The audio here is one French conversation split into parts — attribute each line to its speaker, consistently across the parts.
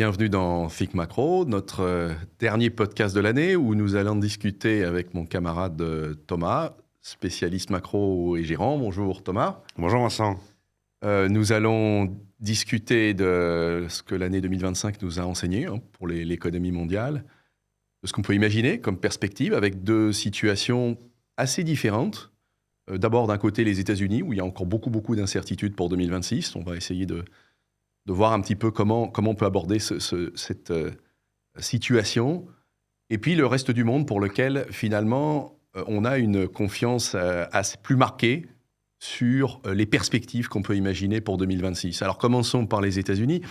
Speaker 1: bienvenue dans Think Macro, notre dernier podcast de l'année où nous allons discuter avec mon camarade Thomas, spécialiste macro et gérant. Bonjour Thomas.
Speaker 2: Bonjour Vincent.
Speaker 1: Nous allons discuter de ce que l'année 2025 nous a enseigné pour l'économie mondiale, de ce qu'on peut imaginer comme perspective avec deux situations assez différentes. D'abord d'un côté les États-Unis où il y a encore beaucoup d'incertitudes pour 2026. On va essayer de voir un petit peu comment on peut aborder cette situation. Et puis le reste du monde pour lequel, finalement, on a une confiance assez plus marquée sur les perspectives qu'on peut imaginer pour 2026. Alors commençons par les États-Unis.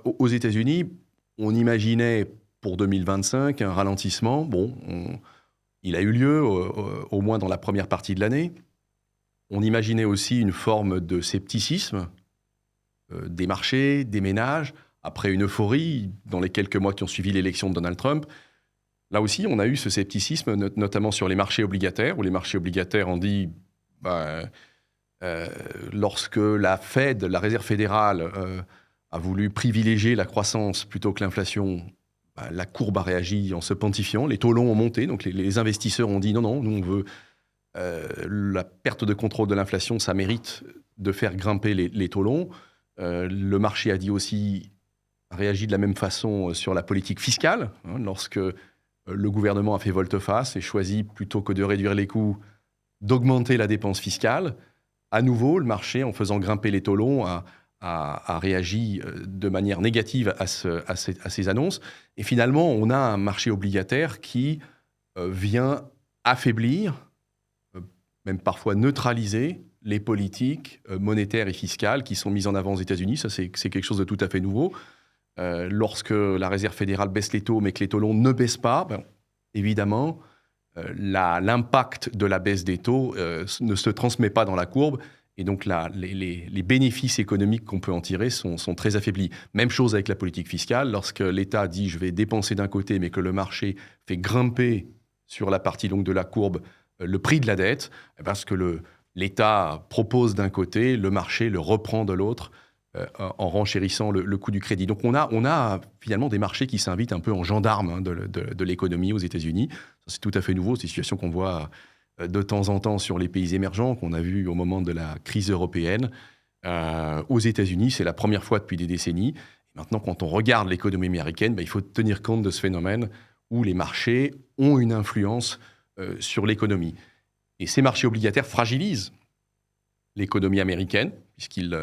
Speaker 1: Aux États-Unis, on imaginait pour 2025 un ralentissement. Bon, il a eu lieu au moins dans la première partie de l'année. On imaginait aussi une forme de scepticisme des marchés, des ménages, après une euphorie dans les quelques mois qui ont suivi l'élection de Donald Trump. Là aussi, on a eu ce scepticisme, notamment sur les marchés obligataires, où les marchés obligataires ont dit, lorsque la Fed, la Réserve fédérale, a voulu privilégier la croissance plutôt que l'inflation, la courbe a réagi en se pontifiant, les taux longs ont monté, donc les investisseurs ont dit non, nous on veut la perte de contrôle de l'inflation, ça mérite de faire grimper les taux longs. Le marché a dit aussi, réagi de la même façon sur la politique fiscale, lorsque le gouvernement a fait volte-face et choisi, plutôt que de réduire les coûts, d'augmenter la dépense fiscale. À nouveau, le marché, en faisant grimper les taux longs, a réagi de manière négative à ces annonces. Et finalement, on a un marché obligataire qui vient affaiblir, même parfois neutraliser, les politiques monétaires et fiscales qui sont mises en avant aux États-Unis. Ça, c'est quelque chose de tout à fait nouveau. Lorsque la Réserve fédérale baisse les taux, mais que les taux longs ne baissent pas, évidemment, l'impact de la baisse des taux ne se transmet pas dans la courbe. Et donc, les bénéfices économiques qu'on peut en tirer sont très affaiblis. Même chose avec la politique fiscale. Lorsque l'État dit « je vais dépenser d'un côté », mais que le marché fait grimper sur la partie longue de la courbe le prix de la dette, parce que l'État propose d'un côté, le marché le reprend de l'autre en renchérissant le coût du crédit. Donc on a finalement des marchés qui s'invitent un peu en gendarmes de l'économie aux États-Unis. Ça, c'est tout à fait nouveau, c'est une situation qu'on voit de temps en temps sur les pays émergents, qu'on a vu au moment de la crise européenne. Aux États-Unis, c'est la première fois depuis des décennies. Et maintenant, quand on regarde l'économie américaine, il faut tenir compte de ce phénomène où les marchés ont une influence sur l'économie. Et ces marchés obligataires fragilisent l'économie américaine, puisqu'ils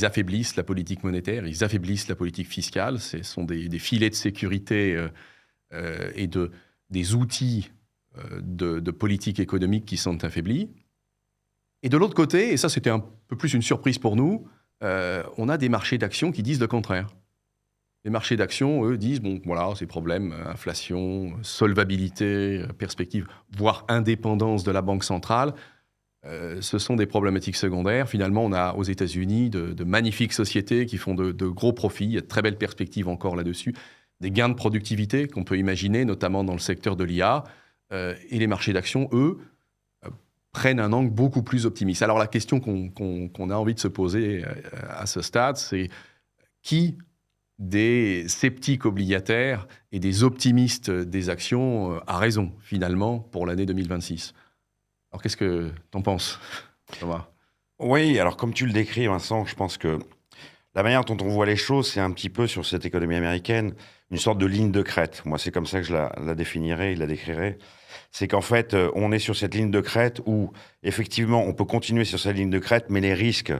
Speaker 1: affaiblissent la politique monétaire, ils affaiblissent la politique fiscale. Ce sont des filets de sécurité et des outils de politique économique qui sont affaiblis. Et de l'autre côté, et ça c'était un peu plus une surprise pour nous, on a des marchés d'actions qui disent le contraire. Les marchés d'actions, eux, disent, bon, voilà, ces problèmes, inflation, solvabilité, perspective, voire indépendance de la Banque centrale, ce sont des problématiques secondaires. Finalement, on a aux États-Unis de magnifiques sociétés qui font de gros profits. Il y a de très belles perspectives encore là-dessus. Des gains de productivité qu'on peut imaginer, notamment dans le secteur de l'IA. Et les marchés d'actions, eux, prennent un angle beaucoup plus optimiste. Alors la question qu'on a envie de se poser à ce stade, c'est qui des sceptiques obligataires et des optimistes des actions a raison, finalement, pour l'année 2026. Alors, qu'est-ce que t'en penses, Thomas ?
Speaker 2: Oui, alors comme tu le décris, Vincent, je pense que la manière dont on voit les choses, c'est un petit peu sur cette économie américaine, une sorte de ligne de crête. Moi, c'est comme ça que je la définirais, la décrirais. C'est qu'en fait, on est sur cette ligne de crête où, effectivement, on peut continuer sur cette ligne de crête, mais les risques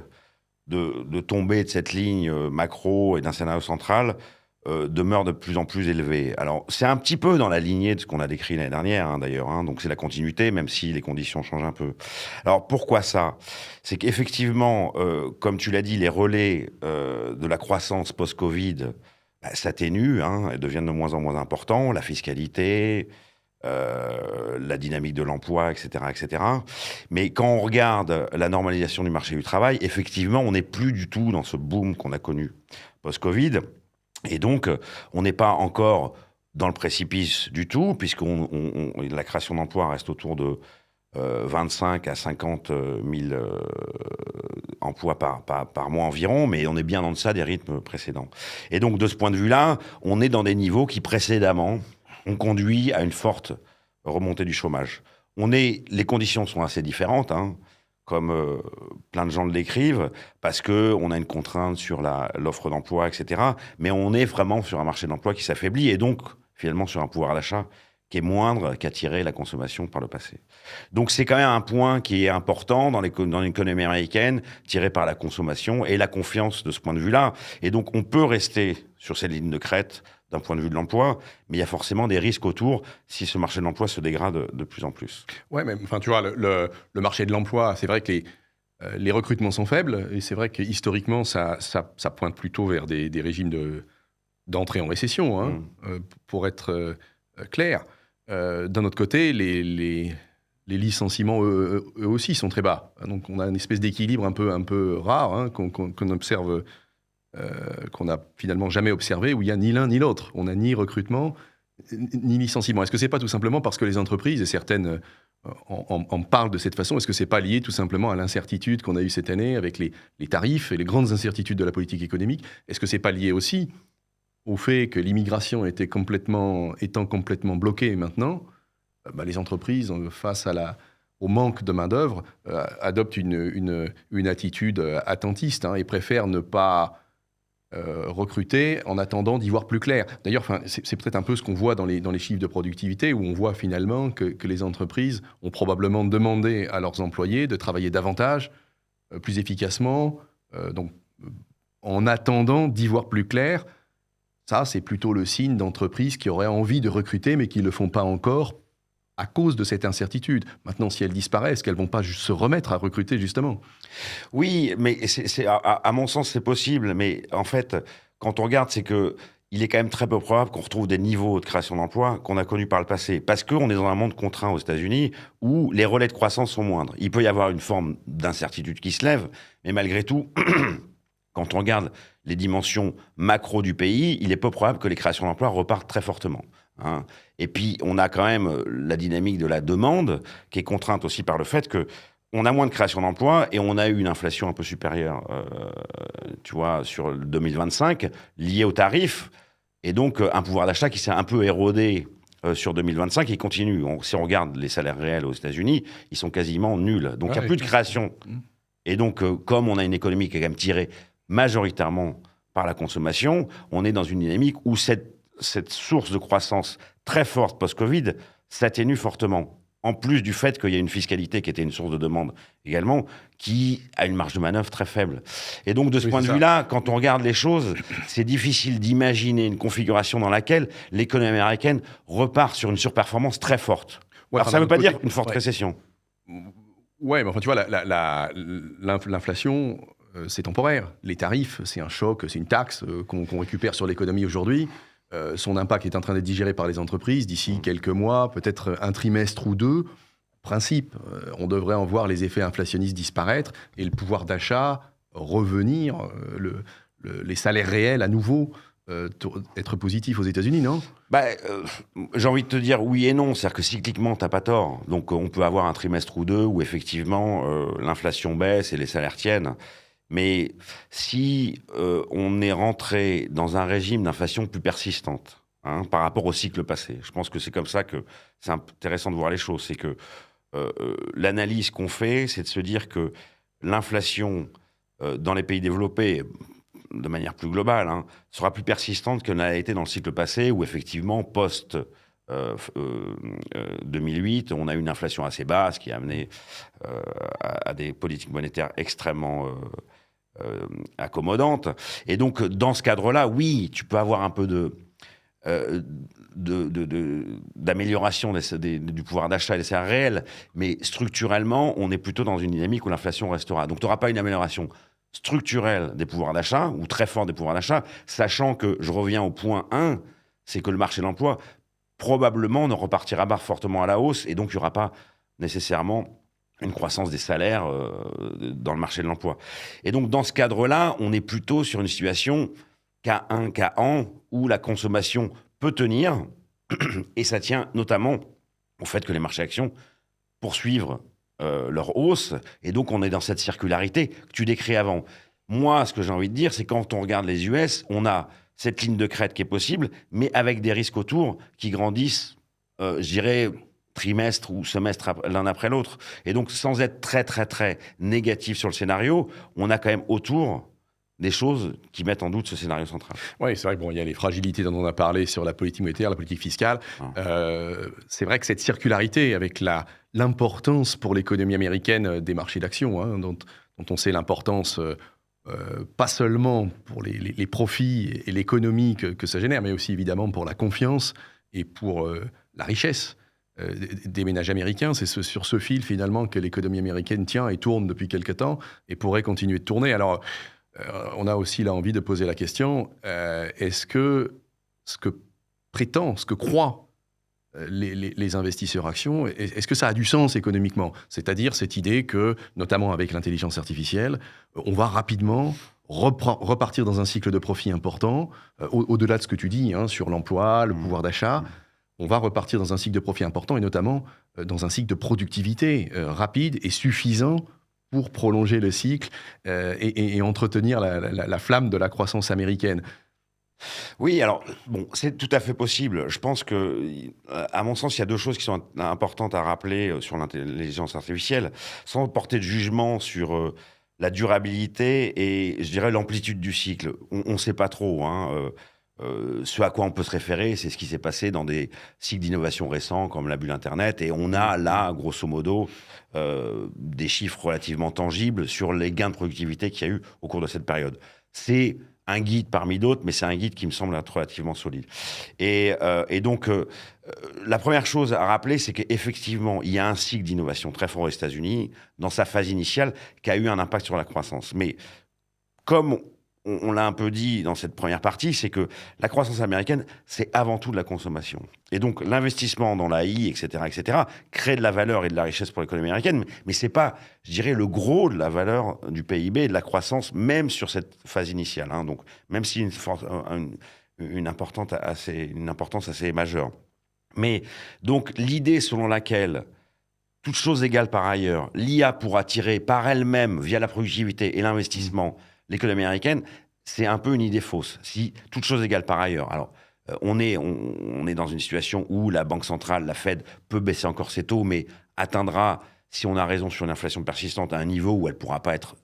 Speaker 2: de tomber de cette ligne macro et d'un scénario central demeurent de plus en plus élevés. Alors, c'est un petit peu dans la lignée de ce qu'on a décrit l'année dernière, d'ailleurs. Donc, c'est la continuité, même si les conditions changent un peu. Alors, pourquoi ça ? C'est qu'effectivement, comme tu l'as dit, les relais de la croissance post-Covid s'atténuent, et deviennent de moins en moins importants. La fiscalité, la dynamique de l'emploi, etc., etc. Mais quand on regarde la normalisation du marché du travail, effectivement, on n'est plus du tout dans ce boom qu'on a connu post-Covid. Et donc, on n'est pas encore dans le précipice du tout, puisque la création d'emplois reste autour de 25 à 50 000 emplois par mois environ, mais on est bien en deçà des rythmes précédents. Et donc, de ce point de vue-là, on est dans des niveaux qui, précédemment, ont conduit à une forte remontée du chômage. Les conditions sont assez différentes, hein, comme plein de gens le décrivent, parce qu'on a une contrainte sur l'offre d'emploi, etc. Mais on est vraiment sur un marché d'emploi qui s'affaiblit, et donc, finalement, sur un pouvoir d'achat qui est moindre qu'attirer la consommation par le passé. Donc c'est quand même un point qui est important dans l'économie américaine, tiré par la consommation et la confiance de ce point de vue-là. Et donc on peut rester sur cette ligne de crête d'un point de vue de l'emploi, mais il y a forcément des risques autour si ce marché de l'emploi se dégrade de plus en plus.
Speaker 1: Ouais, mais enfin, tu vois, le marché de l'emploi, c'est vrai que les recrutements sont faibles, et c'est vrai que historiquement, ça pointe plutôt vers des régimes d'entrée en récession, hein, pour être clair. D'un autre côté, les licenciements, eux aussi, sont très bas. Donc, on a une espèce d'équilibre un peu rare, hein, qu'on observe, qu'on n'a finalement jamais observé, où il n'y a ni l'un ni l'autre. On n'a ni recrutement, ni licenciement. Est-ce que ce n'est pas tout simplement parce que les entreprises, et certaines en parlent de cette façon, est-ce que ce n'est pas lié tout simplement à l'incertitude qu'on a eue cette année avec les tarifs et les grandes incertitudes de la politique économique? Est-ce que ce n'est pas lié aussi au fait que l'immigration étant complètement bloquée maintenant, les entreprises, face au manque de main-d'œuvre, adoptent une attitude attentiste, hein, et préfèrent ne pas recruter en attendant d'y voir plus clair. D'ailleurs, c'est peut-être un peu ce qu'on voit dans les chiffres de productivité, où on voit finalement que les entreprises ont probablement demandé à leurs employés de travailler davantage, plus efficacement, donc en attendant d'y voir plus clair. Ça, c'est plutôt le signe d'entreprises qui auraient envie de recruter, mais qui ne le font pas encore à cause de cette incertitude. Maintenant, si elles disparaissent, est-ce qu'elles ne vont pas se remettre à recruter, justement?
Speaker 2: Oui, mais à mon sens, c'est possible. Mais en fait, quand on regarde, c'est que il est quand même très peu probable qu'on retrouve des niveaux de création d'emplois qu'on a connus par le passé. Parce qu'on est dans un monde contraint aux États-Unis où les relais de croissance sont moindres. Il peut y avoir une forme d'incertitude qui se lève, mais malgré tout, quand on regarde les dimensions macro du pays, il est peu probable que les créations d'emplois repartent très fortement, hein. Et puis, on a quand même la dynamique de la demande qui est contrainte aussi par le fait que on a moins de création d'emplois et on a eu une inflation un peu supérieure, tu vois, sur 2025, liée aux tarifs, et donc un pouvoir d'achat qui s'est un peu érodé sur 2025 et continue. Si on regarde les salaires réels aux États-Unis, ils sont quasiment nuls. Donc, il n'y a plus de création. Et donc, comme on a une économie qui est quand même tirée majoritairement par la consommation, on est dans une dynamique où cette source de croissance très forte post-Covid s'atténue fortement. En plus du fait qu'il y a une fiscalité qui était une source de demande également, qui a une marge de manœuvre très faible. Et donc, de ce point de vue-là, quand on regarde les choses, c'est difficile d'imaginer une configuration dans laquelle l'économie américaine repart sur une surperformance très forte. Ouais, alors, ça ne veut pas dire une forte récession.
Speaker 1: Ouais, mais enfin, tu vois, l'inflation, c'est temporaire. Les tarifs, c'est un choc, c'est une taxe qu'on récupère sur l'économie aujourd'hui. Son impact est en train d'être digéré par les entreprises d'ici quelques mois, peut-être un trimestre ou deux. Principe, on devrait en voir les effets inflationnistes disparaître et le pouvoir d'achat revenir, les salaires réels à nouveau être positifs aux États-Unis, non?
Speaker 2: J'ai envie de te dire oui et non. C'est-à-dire que cycliquement, t'as pas tort. Donc on peut avoir un trimestre ou deux où effectivement l'inflation baisse et les salaires tiennent. Mais si on est rentré dans un régime d'inflation plus persistante, hein, par rapport au cycle passé, je pense que c'est comme ça que c'est intéressant de voir les choses. C'est que l'analyse qu'on fait, c'est de se dire que l'inflation dans les pays développés, de manière plus globale, hein, sera plus persistante qu'elle n'a été dans le cycle passé, où effectivement, post 2008, on a eu une inflation assez basse qui a amené à des politiques monétaires extrêmement accommodantes. Et donc, dans ce cadre-là, oui, tu peux avoir un peu d'amélioration du pouvoir d'achat et des salaires réels, mais structurellement, on est plutôt dans une dynamique où l'inflation restera. Donc, tu n'auras pas une amélioration structurelle des pouvoirs d'achat, ou très fort des pouvoirs d'achat, sachant que, je reviens au point 1, c'est que le marché de l'emploi, probablement, ne repartira pas fortement à la hausse, et donc il n'y aura pas nécessairement une croissance des salaires dans le marché de l'emploi. Et donc, dans ce cadre-là, on est plutôt sur une situation K1, K1, où la consommation peut tenir, et ça tient notamment au fait que les marchés actions poursuivent leur hausse, et donc on est dans cette circularité que tu décris avant. Moi, ce que j'ai envie de dire, c'est quand on regarde les US, on a cette ligne de crête qui est possible, mais avec des risques autour qui grandissent, je dirais, trimestre ou semestre l'un après l'autre. Et donc, sans être très, très, très négatif sur le scénario, on a quand même autour des choses qui mettent en doute ce scénario central.
Speaker 1: Oui, c'est vrai qu'il y a les fragilités dont on a parlé sur la politique monétaire, la politique fiscale. C'est vrai que cette circularité, avec l'importance pour l'économie américaine des marchés d'actions, hein, dont on sait l'importance, pas seulement pour les profits et l'économie que ça génère, mais aussi évidemment pour la confiance et pour la richesse des ménages américains. C'est sur ce fil finalement que l'économie américaine tient et tourne depuis quelque temps et pourrait continuer de tourner. Alors, on a aussi là envie de poser la question, est-ce que ce que croient les investisseurs actions, est-ce que ça a du sens économiquement? C'est-à-dire cette idée que, notamment avec l'intelligence artificielle, on va rapidement repartir dans un cycle de profit important, au-delà de ce que tu dis, hein, sur l'emploi, le pouvoir d'achat. On va repartir dans un cycle de profit important et notamment dans un cycle de productivité rapide et suffisant pour prolonger le cycle et entretenir la flamme de la croissance américaine.
Speaker 2: Oui, alors, bon, c'est tout à fait possible. Je pense que, à mon sens, il y a deux choses qui sont importantes à rappeler sur l'intelligence artificielle, sans porter de jugement sur la durabilité et, je dirais, l'amplitude du cycle. On ne sait pas trop, hein. Ce à quoi on peut se référer, c'est ce qui s'est passé dans des cycles d'innovation récents comme la bulle Internet. Et on a là, grosso modo, des chiffres relativement tangibles sur les gains de productivité qu'il y a eu au cours de cette période. C'est un guide parmi d'autres, mais c'est un guide qui me semble être relativement solide. Et donc, la première chose à rappeler, c'est qu'effectivement, il y a un cycle d'innovation très fort aux États-Unis, dans sa phase initiale, qui a eu un impact sur la croissance. Mais comme on l'a un peu dit dans cette première partie, c'est que la croissance américaine, c'est avant tout de la consommation. Et donc, l'investissement dans l'AI, etc., crée de la valeur et de la richesse pour l'économie américaine, mais c'est pas, je dirais, le gros de la valeur du PIB et de la croissance, même sur cette phase initiale. Hein. Donc, même si une importance assez majeure. Mais donc, l'idée selon laquelle, toutes choses égales par ailleurs, l'IA pourra tirer par elle-même, via la productivité et l'investissement, l'économie américaine, c'est un peu une idée fausse. Si toute chose égale par ailleurs. Alors, on est dans une situation où la Banque centrale, la Fed, peut baisser encore ses taux, mais atteindra, si on a raison sur une inflation persistante, à un niveau où elle ne pourra pas être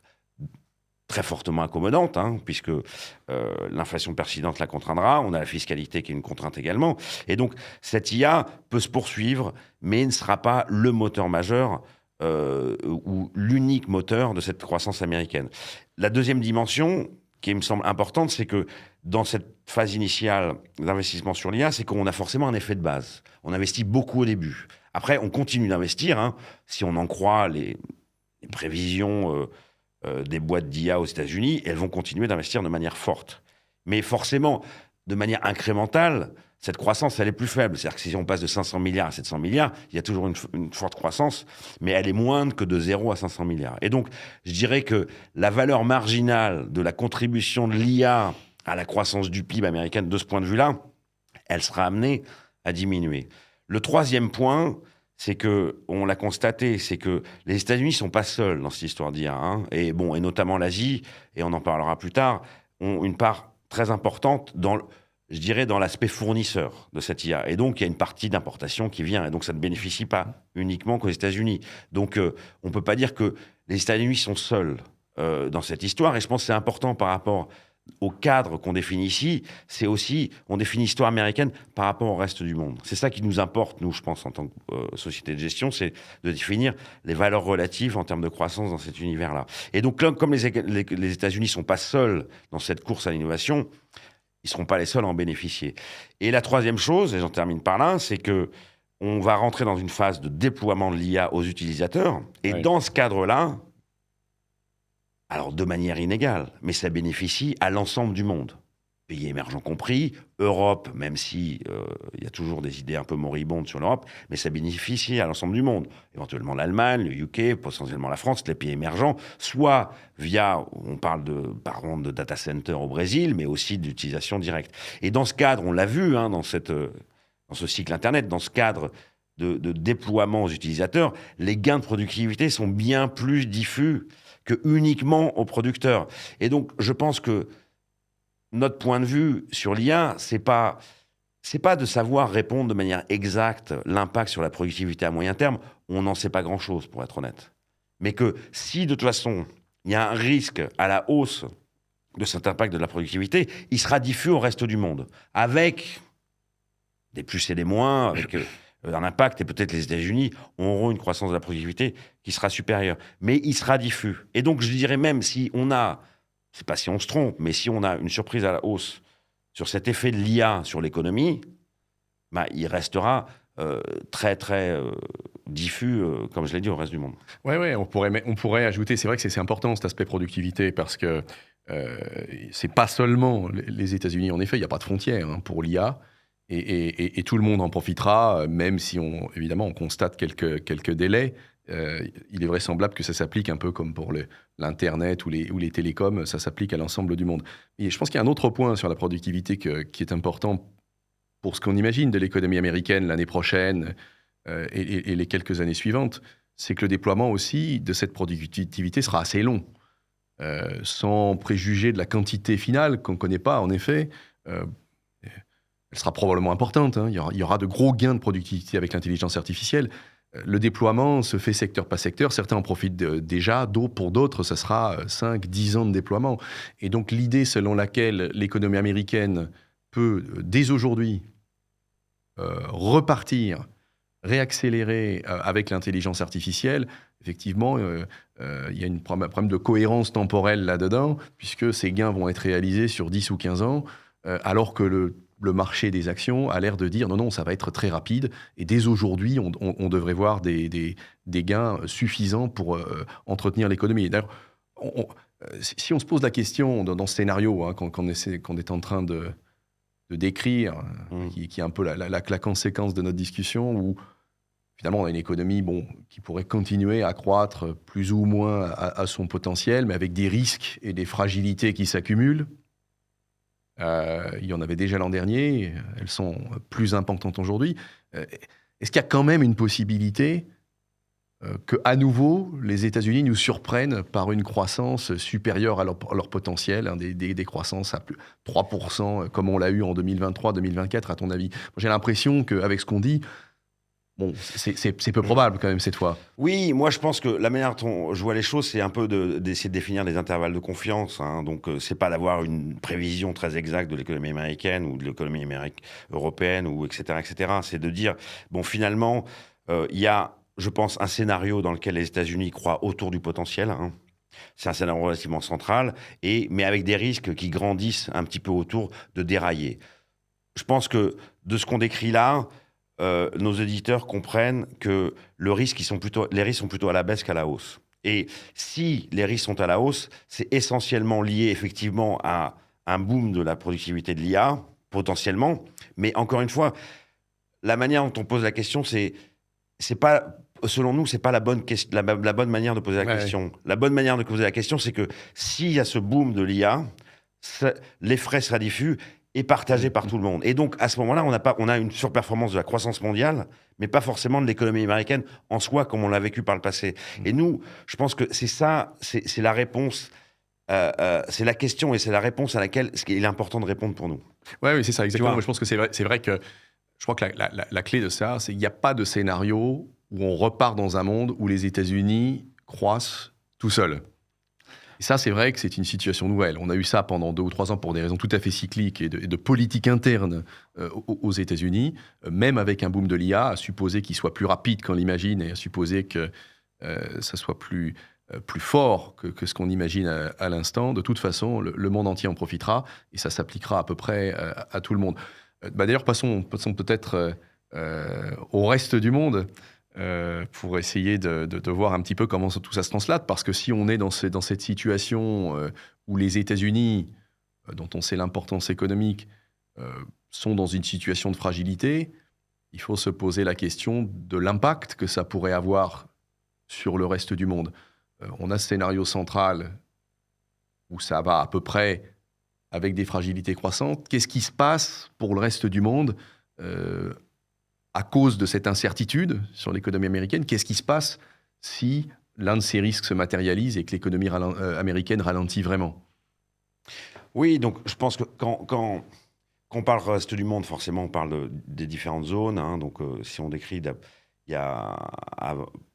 Speaker 2: très fortement accommodante, hein, puisque l'inflation persistante la contraindra. On a la fiscalité qui est une contrainte également. Et donc, cette IA peut se poursuivre, mais ne sera pas le moteur majeur ou l'unique moteur de cette croissance américaine. La deuxième dimension, qui me semble importante, c'est que dans cette phase initiale d'investissement sur l'IA, c'est qu'on a forcément un effet de base. On investit beaucoup au début. Après, on continue d'investir, hein, si on en croit les prévisions des boîtes d'IA aux États-Unis, elles vont continuer d'investir de manière forte. Mais forcément, de manière incrémentale, cette croissance, elle est plus faible. C'est-à-dire que si on passe de 500 milliards à 700 milliards, il y a toujours une forte croissance, mais elle est moindre que de 0 à 500 milliards. Et donc, je dirais que la valeur marginale de la contribution de l'IA à la croissance du PIB américaine, de ce point de vue-là, elle sera amenée à diminuer. Le troisième point, c'est que, on l'a constaté, c'est que les États-Unis ne sont pas seuls dans cette histoire d'IA, hein, et notamment l'Asie, et on en parlera plus tard, ont une part très importante dans l'aspect fournisseur de cette IA. Et donc, il y a une partie d'importation qui vient. Et donc, ça ne bénéficie pas uniquement qu'aux États-Unis. Donc, on ne peut pas dire que les États-Unis sont seuls dans cette histoire. Et je pense que c'est important par rapport au cadre qu'on définit ici. C'est aussi, on définit l'histoire américaine par rapport au reste du monde. C'est ça qui nous importe, nous, je pense, en tant que société de gestion, c'est de définir les valeurs relatives en termes de croissance dans cet univers-là. Et donc, comme les États-Unis ne sont pas seuls dans cette course à l'innovation, ils ne seront pas les seuls à en bénéficier. Et la troisième chose, et j'en termine par là, c'est que on va rentrer dans une phase de déploiement de l'IA aux utilisateurs. Et dans ce cadre-là, alors de manière inégale, mais ça bénéficie à l'ensemble du monde. Pays émergents compris, Europe, même si y a toujours des idées un peu moribondes sur l'Europe, mais ça bénéficie à l'ensemble du monde. Éventuellement l'Allemagne, le UK, potentiellement la France, les pays émergents, soit via, on parle de data center au Brésil, mais aussi d'utilisation directe. Et dans ce cadre, on l'a vu, hein, dans ce cycle Internet, dans ce cadre, de déploiement aux utilisateurs, les gains de productivité sont bien plus diffus que uniquement aux producteurs. Et donc, je pense que notre point de vue sur l'IA, c'est pas de savoir répondre de manière exacte l'impact sur la productivité à moyen terme. On n'en sait pas grand-chose, pour être honnête. Mais que si, de toute façon, il y a un risque à la hausse de cet impact de la productivité, il sera diffus au reste du monde, avec des plus et des moins, avec un impact, et peut-être les États-Unis auront une croissance de la productivité qui sera supérieure. Mais il sera diffus. Et donc, je dirais même si on a, c'est pas si on se trompe, mais si on a une surprise à la hausse sur cet effet de l'IA sur l'économie, bah, il restera très, très diffus, comme je l'ai dit, au reste du monde.
Speaker 1: Ouais, on pourrait ajouter, c'est vrai que c'est important cet aspect productivité, parce que c'est pas seulement les États-Unis, en effet, il n'y a pas de frontières hein, pour l'IA, et tout le monde en profitera, même si évidemment on constate quelques délais. Il est vraisemblable que ça s'applique un peu comme pour l'Internet ou les télécoms, ça s'applique à l'ensemble du monde. Et je pense qu'il y a un autre point sur la productivité qui est important pour ce qu'on imagine de l'économie américaine l'année prochaine et les quelques années suivantes, c'est que le déploiement aussi de cette productivité sera assez long. Sans préjuger de la quantité finale qu'on ne connaît pas, en effet, elle sera probablement importante. Hein. Il y aura de gros gains de productivité avec l'intelligence artificielle. Le déploiement se fait secteur par secteur. Certains en profitent déjà, pour d'autres, ça sera 5-10 ans de déploiement. Et donc l'idée selon laquelle l'économie américaine peut, dès aujourd'hui, repartir, réaccélérer avec l'intelligence artificielle, effectivement, il y a un problème de cohérence temporelle là-dedans, puisque ces gains vont être réalisés sur 10 ou 15 ans, alors que le marché des actions a l'air de dire non, ça va être très rapide, et dès aujourd'hui, on devrait voir des gains suffisants pour entretenir l'économie. D'ailleurs, si on se pose la question dans ce scénario hein, qu'on est en train de décrire, qui est un peu la conséquence de notre discussion, où finalement on a une économie qui pourrait continuer à croître plus ou moins à son potentiel, mais avec des risques et des fragilités qui s'accumulent. Il y en avait déjà l'an dernier, elles sont plus importantes aujourd'hui. Est-ce qu'il y a quand même une possibilité qu'à nouveau, les États-Unis nous surprennent par une croissance supérieure à leur potentiel, hein, des croissances à plus 3%, comme on l'a eu en 2023-2024, à ton avis? J'ai l'impression qu'avec ce qu'on dit, c'est peu probable quand même cette fois.
Speaker 2: Oui, moi je pense que la manière dont je vois les choses, c'est un peu d'essayer de définir des intervalles de confiance. Hein. Donc c'est pas d'avoir une prévision très exacte de l'économie américaine ou de l'économie européenne, ou etc., etc. C'est de dire, finalement, il y a, je pense, un scénario dans lequel les États-Unis croient autour du potentiel. Hein. C'est un scénario relativement central, mais avec des risques qui grandissent un petit peu autour de dérailler. Je pense que de ce qu'on décrit là, nos auditeurs comprennent que les risques sont plutôt à la baisse qu'à la hausse. Et si les risques sont à la hausse, c'est essentiellement lié effectivement à un boom de la productivité de l'IA, potentiellement. Mais encore une fois, la manière dont on pose la question, c'est pas, selon nous, c'est pas la bonne manière de poser la question. La bonne manière de poser la question, c'est que s'il y a ce boom de l'IA, les frais seraient diffus et partagé par tout le monde. Et donc, à ce moment-là, on a une surperformance de la croissance mondiale, mais pas forcément de l'économie américaine en soi, comme on l'a vécu par le passé. Et nous, je pense que c'est ça, c'est la réponse, c'est la question et c'est la réponse à laquelle il est important de répondre pour nous.
Speaker 1: Oui, c'est ça, exactement. Moi, je pense que c'est vrai que je crois que la clé de ça, c'est qu'il n'y a pas de scénario où on repart dans un monde où les États-Unis croissent tout seuls. Et ça, c'est vrai que c'est une situation nouvelle. On a eu ça pendant 2 ou 3 ans pour des raisons tout à fait cycliques et de politique interne aux États-Unis, même avec un boom de l'IA, à supposer qu'il soit plus rapide qu'on l'imagine et à supposer que ça soit plus fort que ce qu'on imagine à l'instant. De toute façon, le monde entier en profitera et ça s'appliquera à peu près à tout le monde. D'ailleurs, passons peut-être au reste du monde. Pour essayer de voir un petit peu comment tout ça se translate, parce que si on est dans cette situation où les États-Unis, dont on sait l'importance économique, sont dans une situation de fragilité, il faut se poser la question de l'impact que ça pourrait avoir sur le reste du monde. On a ce scénario central où ça va à peu près avec des fragilités croissantes. Qu'est-ce qui se passe pour le reste du monde à cause de cette incertitude sur l'économie américaine, qu'est-ce qui se passe si l'un de ces risques se matérialise et que l'économie américaine ralentit vraiment?
Speaker 2: Oui, donc je pense que quand on parle reste du monde, forcément, on parle des différentes zones. Hein. Donc, si on décrit, il y a,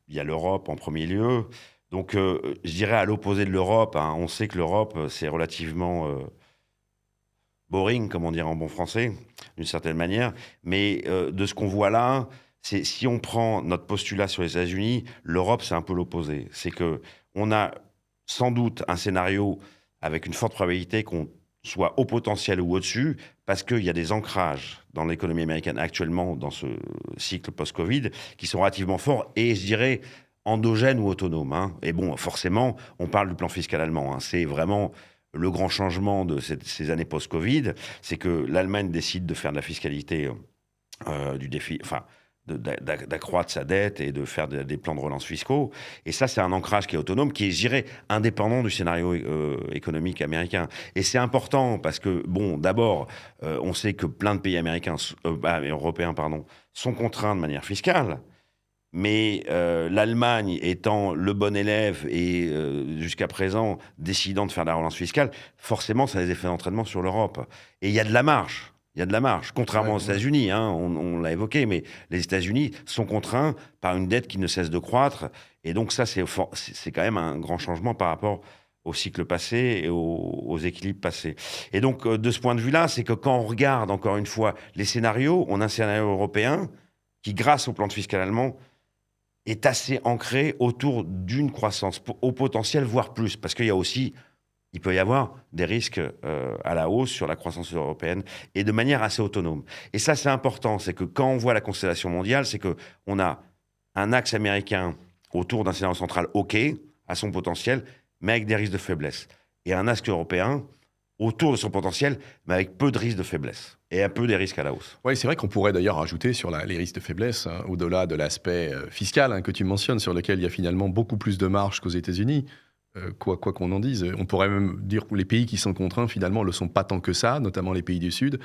Speaker 2: il y a l'Europe en premier lieu. Donc, je dirais à l'opposé de l'Europe, hein, on sait que l'Europe, c'est relativement boring, comme on dirait en bon français, d'une certaine manière. Mais de ce qu'on voit là, c'est si on prend notre postulat sur les États-Unis, l'Europe, c'est un peu l'opposé. C'est que on a sans doute un scénario avec une forte probabilité qu'on soit au potentiel ou au-dessus, parce qu'il y a des ancrages dans l'économie américaine actuellement, dans ce cycle post-Covid, qui sont relativement forts et, je dirais, endogènes ou autonomes. Hein. Et bon, forcément, on parle du plan fiscal allemand. Hein. C'est vraiment le grand changement de ces années post-Covid, c'est que l'Allemagne décide de faire de la fiscalité du défi, enfin, d'accroître sa dette et de faire des plans de relance fiscaux. Et ça, c'est un ancrage qui est autonome, qui est, je dirais, indépendant du scénario économique américain. Et c'est important parce que, bon, d'abord, on sait que plein de pays américains, européens, sont contraints de manière fiscale. Mais l'Allemagne étant le bon élève et jusqu'à présent décidant de faire de la relance fiscale, forcément, ça a des effets d'entraînement sur l'Europe. Et il y a de la marge. Il y a de la marge, contrairement aux États-Unis, hein, on l'a évoqué, mais les États-Unis sont contraints par une dette qui ne cesse de croître. Et donc ça, c'est quand même un grand changement par rapport au cycle passé et aux équilibres passés. Et donc, de ce point de vue-là, c'est que quand on regarde, encore une fois, les scénarios, on a un scénario européen qui, grâce au plan de fiscal allemand, est assez ancré autour d'une croissance au potentiel, voire plus. Parce qu'il y a aussi... il peut y avoir des risques à la hausse sur la croissance européenne et de manière assez autonome. Et ça, c'est important. C'est que quand on voit la constellation mondiale, c'est qu'on a un axe américain autour d'un scénario central OK, à son potentiel, mais avec des risques de faiblesse. Et un axe européen autour de son potentiel, mais avec peu de risques de faiblesse et un peu des risques à la hausse.
Speaker 1: Oui, c'est vrai qu'on pourrait d'ailleurs ajouter sur les risques de faiblesse, hein, au-delà de l'aspect fiscal que tu mentionnes, sur lequel il y a finalement beaucoup plus de marge qu'aux États-Unis. Quoi qu'on en dise. On pourrait même dire que les pays qui sont contraints, finalement, ne le sont pas tant que ça, notamment les pays du Sud,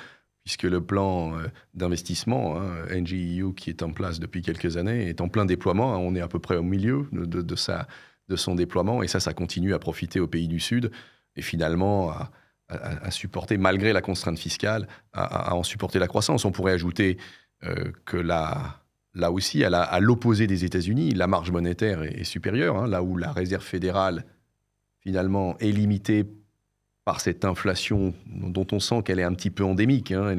Speaker 1: puisque le plan d'investissement, NGEU, qui est en place depuis quelques années, est en plein déploiement. Hein, on est à peu près au milieu de son déploiement, et ça continue à profiter aux pays du Sud, et finalement à supporter, malgré la contrainte fiscale, à en supporter la croissance. On pourrait ajouter que là aussi, à l'opposé des États-Unis, la marge monétaire est supérieure, hein, là où la réserve fédérale, finalement, est limitée par cette inflation dont on sent qu'elle est un petit peu endémique, hein,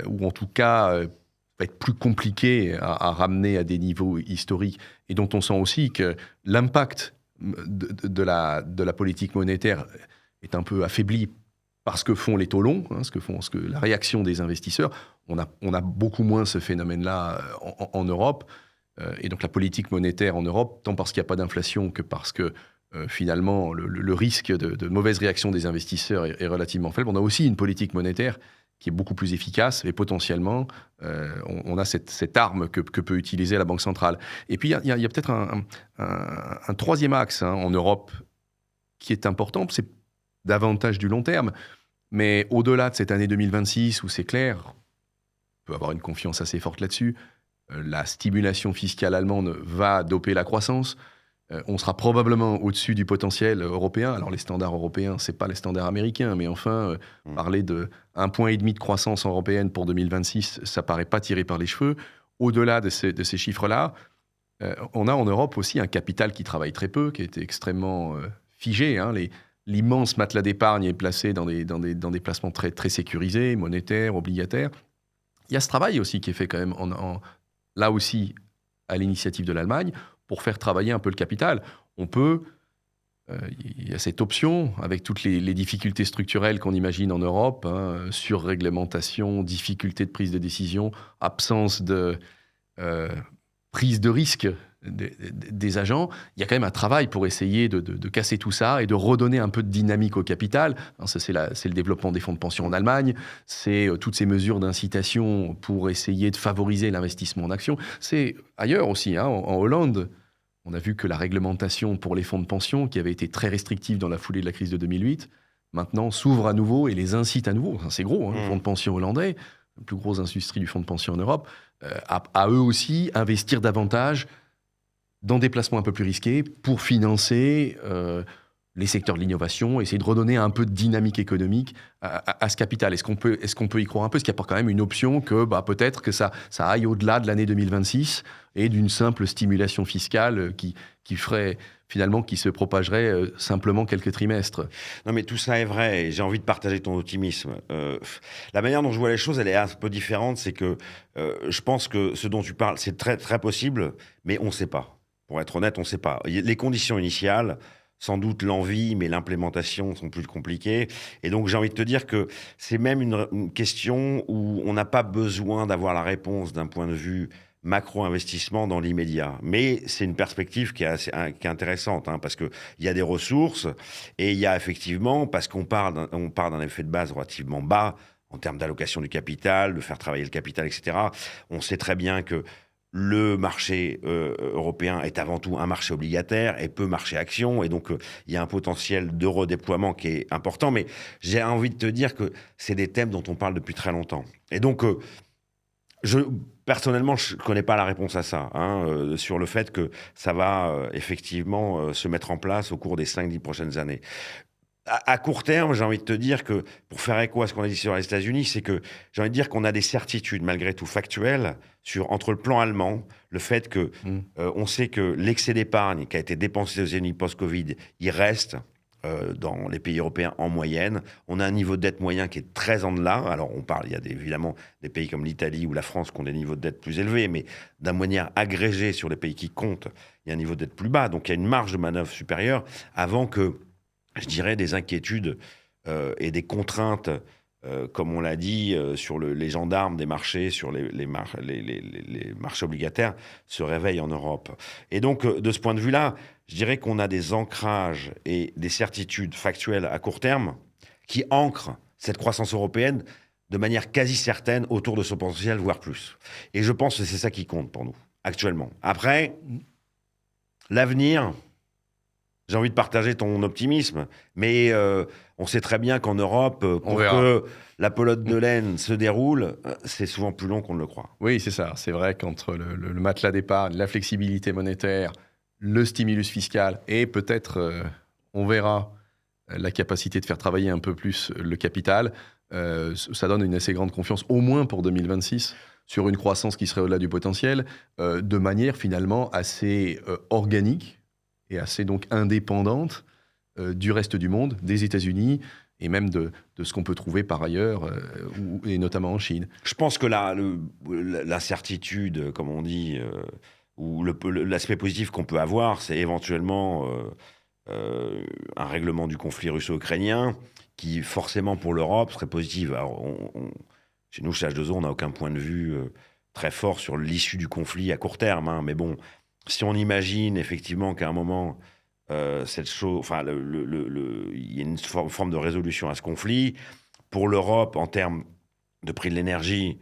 Speaker 1: ou en tout cas va être plus compliquée à ramener à des niveaux historiques, et dont on sent aussi que l'impact de la politique monétaire est un peu affaibli par ce que font les taux longs, hein, la réaction des investisseurs. On a beaucoup moins ce phénomène-là en Europe. Et donc la politique monétaire en Europe, tant parce qu'il n'y a pas d'inflation que parce que finalement le risque de mauvaise réaction des investisseurs est relativement faible. On a aussi une politique monétaire qui est beaucoup plus efficace et potentiellement, on a cette arme que peut utiliser la Banque centrale. Et puis il y a peut-être un troisième axe, hein, en Europe qui est important, c'est davantage du long terme. Mais au-delà de cette année 2026, où c'est clair, on peut avoir une confiance assez forte là-dessus, la stimulation fiscale allemande va doper la croissance. On sera probablement au-dessus du potentiel européen. Alors les standards européens, ce n'est pas les standards américains, mais enfin, parler de 1,5 point de croissance européenne pour 2026, ça ne paraît pas tiré par les cheveux. Au-delà de ces chiffres-là, on a en Europe aussi un capital qui travaille très peu, qui a été extrêmement figé. Hein. L'immense matelas d'épargne est placé dans des placements très, très sécurisés, monétaires, obligataires. Il y a ce travail aussi qui est fait quand même, là aussi, à l'initiative de l'Allemagne, pour faire travailler un peu le capital. Il y a cette option, avec toutes les difficultés structurelles qu'on imagine en Europe, hein, surréglementation, difficulté de prise de décision, absence de prise de risque des agents. Il y a quand même un travail pour essayer de casser tout ça et de redonner un peu de dynamique au capital. Ça, c'est le développement des fonds de pension en Allemagne, c'est toutes ces mesures d'incitation pour essayer de favoriser l'investissement en actions. C'est ailleurs aussi, hein, en Hollande, on a vu que la réglementation pour les fonds de pension, qui avait été très restrictive dans la foulée de la crise de 2008, maintenant s'ouvre à nouveau et les incite à nouveau. C'est gros, hein, les fonds de pension hollandais. plus grosses industries du fonds de pension en Europe, à eux aussi investir davantage dans des placements un peu plus risqués pour financer les secteurs de l'innovation, essayer de redonner un peu de dynamique économique à ce capital. Est-ce qu'on peut y croire un peu? Est-ce qu'il n'y a pas quand même une option que peut-être que ça aille au-delà de l'année 2026 et d'une simple stimulation fiscale qui ferait finalement, qui se propagerait simplement quelques trimestres?
Speaker 2: Non, mais tout ça est vrai et j'ai envie de partager ton optimisme. La manière dont je vois les choses, elle est un peu différente. C'est que je pense que ce dont tu parles, c'est très, très possible, mais on ne sait pas. Pour être honnête, on ne sait pas. Les conditions initiales, sans doute l'envie, mais l'implémentation sont plus compliquées. Et donc, j'ai envie de te dire que c'est même une question où on n'a pas besoin d'avoir la réponse d'un point de vue macro-investissement dans l'immédiat. Mais c'est une perspective qui est intéressante, hein, parce qu'il y a des ressources et il y a effectivement, parce qu'on part d'un effet de base relativement bas en termes d'allocation du capital, de faire travailler le capital, etc. On sait très bien que le marché européen est avant tout un marché obligataire et peu marché action. Et donc, il y a un potentiel de redéploiement qui est important. Mais j'ai envie de te dire que c'est des thèmes dont on parle depuis très longtemps. Et donc, personnellement, je ne connais pas la réponse à ça, hein, sur le fait que ça va effectivement se mettre en place au cours des 5-10 prochaines années. À court terme, j'ai envie de te dire que, pour faire écho à ce qu'on a dit sur les États-Unis, c'est que j'ai envie de dire qu'on a des certitudes, malgré tout factuelles, entre le plan allemand, le fait que on sait que l'excès d'épargne qui a été dépensé aux États-Unis post-Covid, il reste dans les pays européens en moyenne. On a un niveau de dette moyen qui est très en delà. Alors, il y a évidemment des pays comme l'Italie ou la France qui ont des niveaux de dette plus élevés, mais d'un manière agrégée sur les pays qui comptent, il y a un niveau de dette plus bas. Donc, il y a une marge de manœuvre supérieure avant que, je dirais, des inquiétudes et des contraintes, comme on l'a dit, sur les gendarmes des marchés, sur les marchés obligataires, se réveillent en Europe. Et donc, de ce point de vue-là, je dirais qu'on a des ancrages et des certitudes factuelles à court terme qui ancrent cette croissance européenne de manière quasi certaine autour de son potentiel, voire plus. Et je pense que c'est ça qui compte pour nous, actuellement. Après, l'avenir... J'ai envie de partager ton optimisme, mais on sait très bien qu'en Europe, pour que la pelote de laine se déroule, c'est souvent plus long qu'on ne le croit.
Speaker 1: Oui, c'est ça. C'est vrai qu'entre le matelas d'épargne, la flexibilité monétaire, le stimulus fiscal et peut-être, on verra, la capacité de faire travailler un peu plus le capital, ça donne une assez grande confiance, au moins pour 2026, sur une croissance qui serait au-delà du potentiel, de manière finalement assez organique et assez donc indépendante du reste du monde, des États-Unis, et même de ce qu'on peut trouver par ailleurs, et notamment en Chine.
Speaker 2: Je pense que la certitude, comme on dit, ou l'aspect positif qu'on peut avoir, c'est éventuellement un règlement du conflit russo-ukrainien qui, forcément, pour l'Europe, serait positif. Alors, chez nous, chez H2O, on n'a aucun point de vue très fort sur l'issue du conflit à court terme, hein, mais bon, si on imagine effectivement qu'à un moment, cette chose, enfin, il y a une forme de résolution à ce conflit, pour l'Europe, en termes de prix de l'énergie,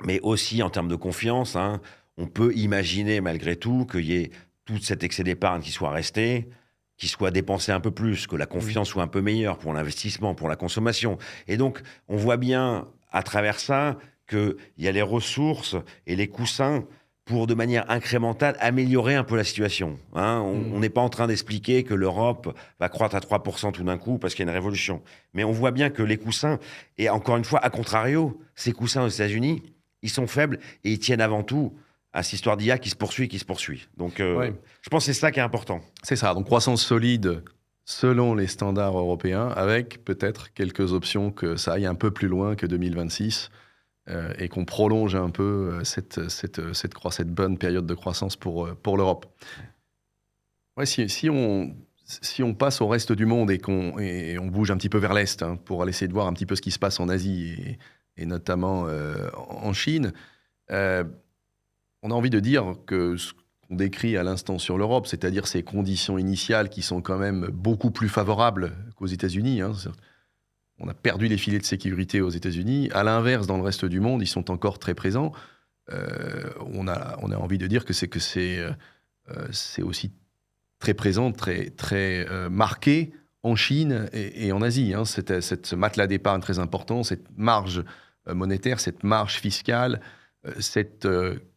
Speaker 2: mais aussi en termes de confiance, hein, on peut imaginer malgré tout qu'il y ait tout cet excès d'épargne qui soit resté, qui soit dépensé un peu plus, que la confiance soit un peu meilleure pour l'investissement, pour la consommation. Et donc, on voit bien à travers ça qu'il y a les ressources et les coussins pour, de manière incrémentale, améliorer un peu la situation. Hein. On n'est pas en train d'expliquer que l'Europe va croître à 3% tout d'un coup parce qu'il y a une révolution. Mais on voit bien que les coussins, et encore une fois, à contrario, ces coussins aux États-Unis, ils sont faibles et ils tiennent avant tout à cette histoire d'IA qui se poursuit. Donc, je pense que c'est ça qui est important.
Speaker 1: C'est ça. Donc, croissance solide selon les standards européens, avec peut-être quelques options que ça aille un peu plus loin que 2026. Et qu'on prolonge un peu cette bonne période de croissance pour l'Europe. Ouais, si on passe au reste du monde et on bouge un petit peu vers l'Est, hein, pour aller essayer de voir un petit peu ce qui se passe en Asie et notamment en Chine, on a envie de dire que ce qu'on décrit à l'instant sur l'Europe, c'est-à-dire ces conditions initiales qui sont quand même beaucoup plus favorables qu'aux États-Unis, hein, on a perdu les filets de sécurité aux États-Unis. À l'inverse, dans le reste du monde, ils sont encore très présents. On a envie de dire que c'est aussi très présent, très marqué en Chine et en Asie. Hein. Ce matelas d'épargne très important, cette marge monétaire, cette marge fiscale, cette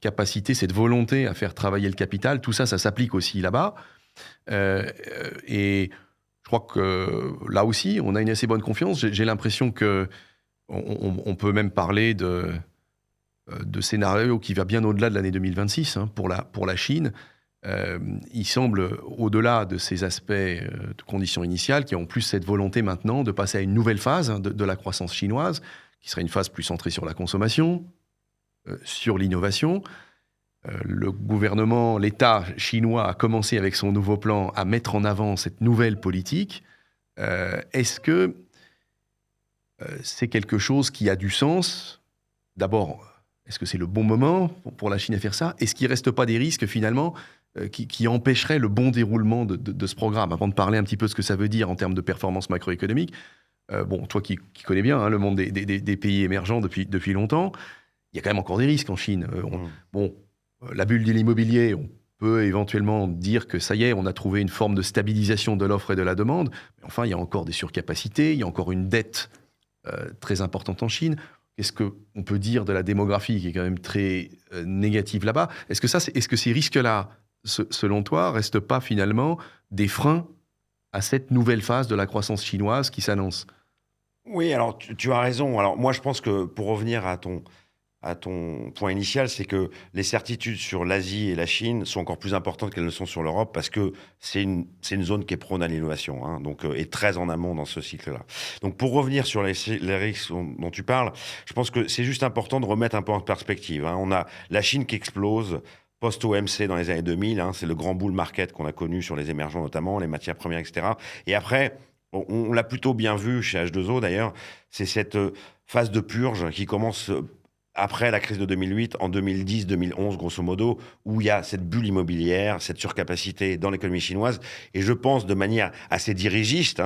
Speaker 1: capacité, cette volonté à faire travailler le capital, tout ça, ça s'applique aussi là-bas. Et je crois que là aussi, on a une assez bonne confiance. J'ai l'impression qu'on peut même parler de scénario qui va bien au-delà de l'année 2026 pour la Chine. Il semble, au-delà de ces aspects de conditions initiales, qui ont plus cette volonté maintenant de passer à une nouvelle phase de la croissance chinoise, qui serait une phase plus centrée sur la consommation, sur l'innovation. Le gouvernement, l'État chinois a commencé avec son nouveau plan à mettre en avant cette nouvelle politique. Est-ce que c'est quelque chose qui a du sens ? D'abord, est-ce que c'est le bon moment pour la Chine à faire ça ? Est-ce qu'il ne reste pas des risques finalement qui empêcheraient le bon déroulement de ce programme ? Avant de parler un petit peu de ce que ça veut dire en termes de performance macroéconomique, toi qui connais bien le monde des pays émergents depuis longtemps, il y a quand même encore des risques en Chine. La bulle de l'immobilier, on peut éventuellement dire que ça y est, on a trouvé une forme de stabilisation de l'offre et de la demande. Mais enfin, il y a encore des surcapacités, il y a encore une dette très importante en Chine. Qu'est-ce qu'on peut dire de la démographie qui est quand même très négative là-bas ? Est-ce que ces risques-là, selon toi, restent pas finalement des freins à cette nouvelle phase de la croissance chinoise qui s'annonce ?
Speaker 2: Oui, alors tu as raison. Alors moi, je pense que pour revenir à ton point initial, c'est que les certitudes sur l'Asie et la Chine sont encore plus importantes qu'elles ne sont sur l'Europe parce que c'est une zone qui est prône à l'innovation, donc est très en amont dans ce cycle-là. Donc pour revenir sur les risques dont tu parles, je pense que c'est juste important de remettre un peu en perspective. On a la Chine qui explose post-OMC dans les années 2000, c'est le grand bull market qu'on a connu sur les émergents notamment, les matières premières, etc. Et après, on l'a plutôt bien vu chez H2O d'ailleurs, c'est cette phase de purge qui commence après la crise de 2008, en 2010-2011, grosso modo, où il y a cette bulle immobilière, cette surcapacité dans l'économie chinoise. Et je pense, de manière assez dirigiste,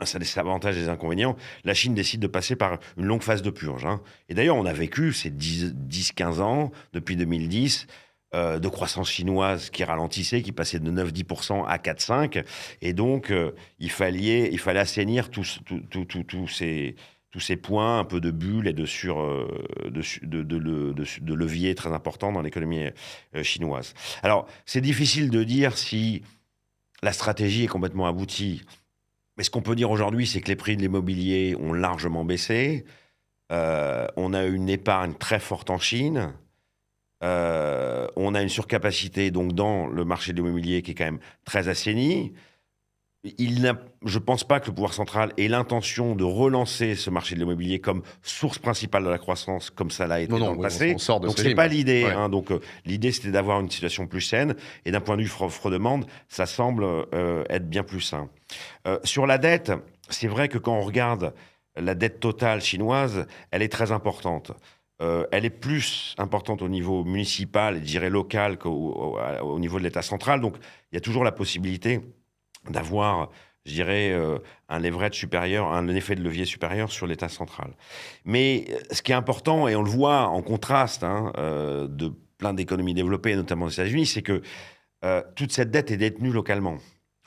Speaker 2: ça a des avantages et des inconvénients, la Chine décide de passer par une longue phase de purge. Et d'ailleurs, on a vécu ces 10-15 ans, depuis 2010, de croissance chinoise qui ralentissait, qui passait de 9-10% à 4-5%. Et donc, il fallait assainir tous ces points, un peu de bulle et de levier très important dans l'économie chinoise. Alors, c'est difficile de dire si la stratégie est complètement aboutie. Mais ce qu'on peut dire aujourd'hui, c'est que les prix de l'immobilier ont largement baissé. On a une épargne très forte en Chine. On a une surcapacité donc, dans le marché de l'immobilier qui est quand même très assainie. Je ne pense pas que le pouvoir central ait l'intention de relancer ce marché de l'immobilier comme source principale de la croissance, comme ça l'a été dans le passé.
Speaker 1: On sort de
Speaker 2: donc,
Speaker 1: ce
Speaker 2: ce n'est pas
Speaker 1: régime.
Speaker 2: l'idée.
Speaker 1: Ouais.
Speaker 2: Donc, l'idée, c'était d'avoir une situation plus saine. Et d'un point de vue offre-demande, ça semble être bien plus sain. Sur la dette, c'est vrai que quand on regarde la dette totale chinoise, elle est très importante. Elle est plus importante au niveau municipal et, je dirais, local qu'au niveau de l'État central. Donc, il y a toujours la possibilité d'avoir, je dirais, un leverage supérieur, un effet de levier supérieur sur l'État central. Mais ce qui est important, et on le voit en contraste de plein d'économies développées, notamment aux États-Unis, c'est que toute cette dette est détenue localement.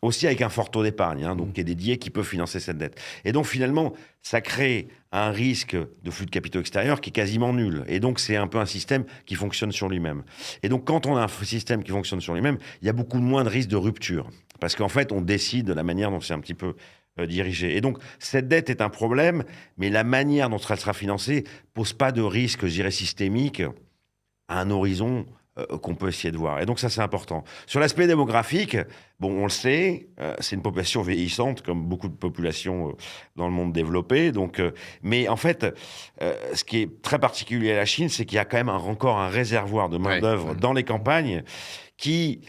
Speaker 2: Aussi avec un fort taux d'épargne, donc qui est dédié, qui peut financer cette dette. Et donc finalement, ça crée un risque de flux de capitaux extérieurs qui est quasiment nul. Et donc c'est un peu un système qui fonctionne sur lui-même. Et donc quand on a un système qui fonctionne sur lui-même, il y a beaucoup moins de risques de rupture. Parce qu'en fait, on décide de la manière dont c'est un petit peu dirigé. Et donc cette dette est un problème, mais la manière dont elle sera financée pose pas de risque, je dirais, systémique à un horizon qu'on peut essayer de voir. Et donc ça, c'est important. Sur l'aspect démographique, on le sait, c'est une population vieillissante, comme beaucoup de populations dans le monde développé. Donc, mais en fait, ce qui est très particulier à la Chine, c'est qu'il y a quand même encore un réservoir de main-d'œuvre dans les campagnes qui...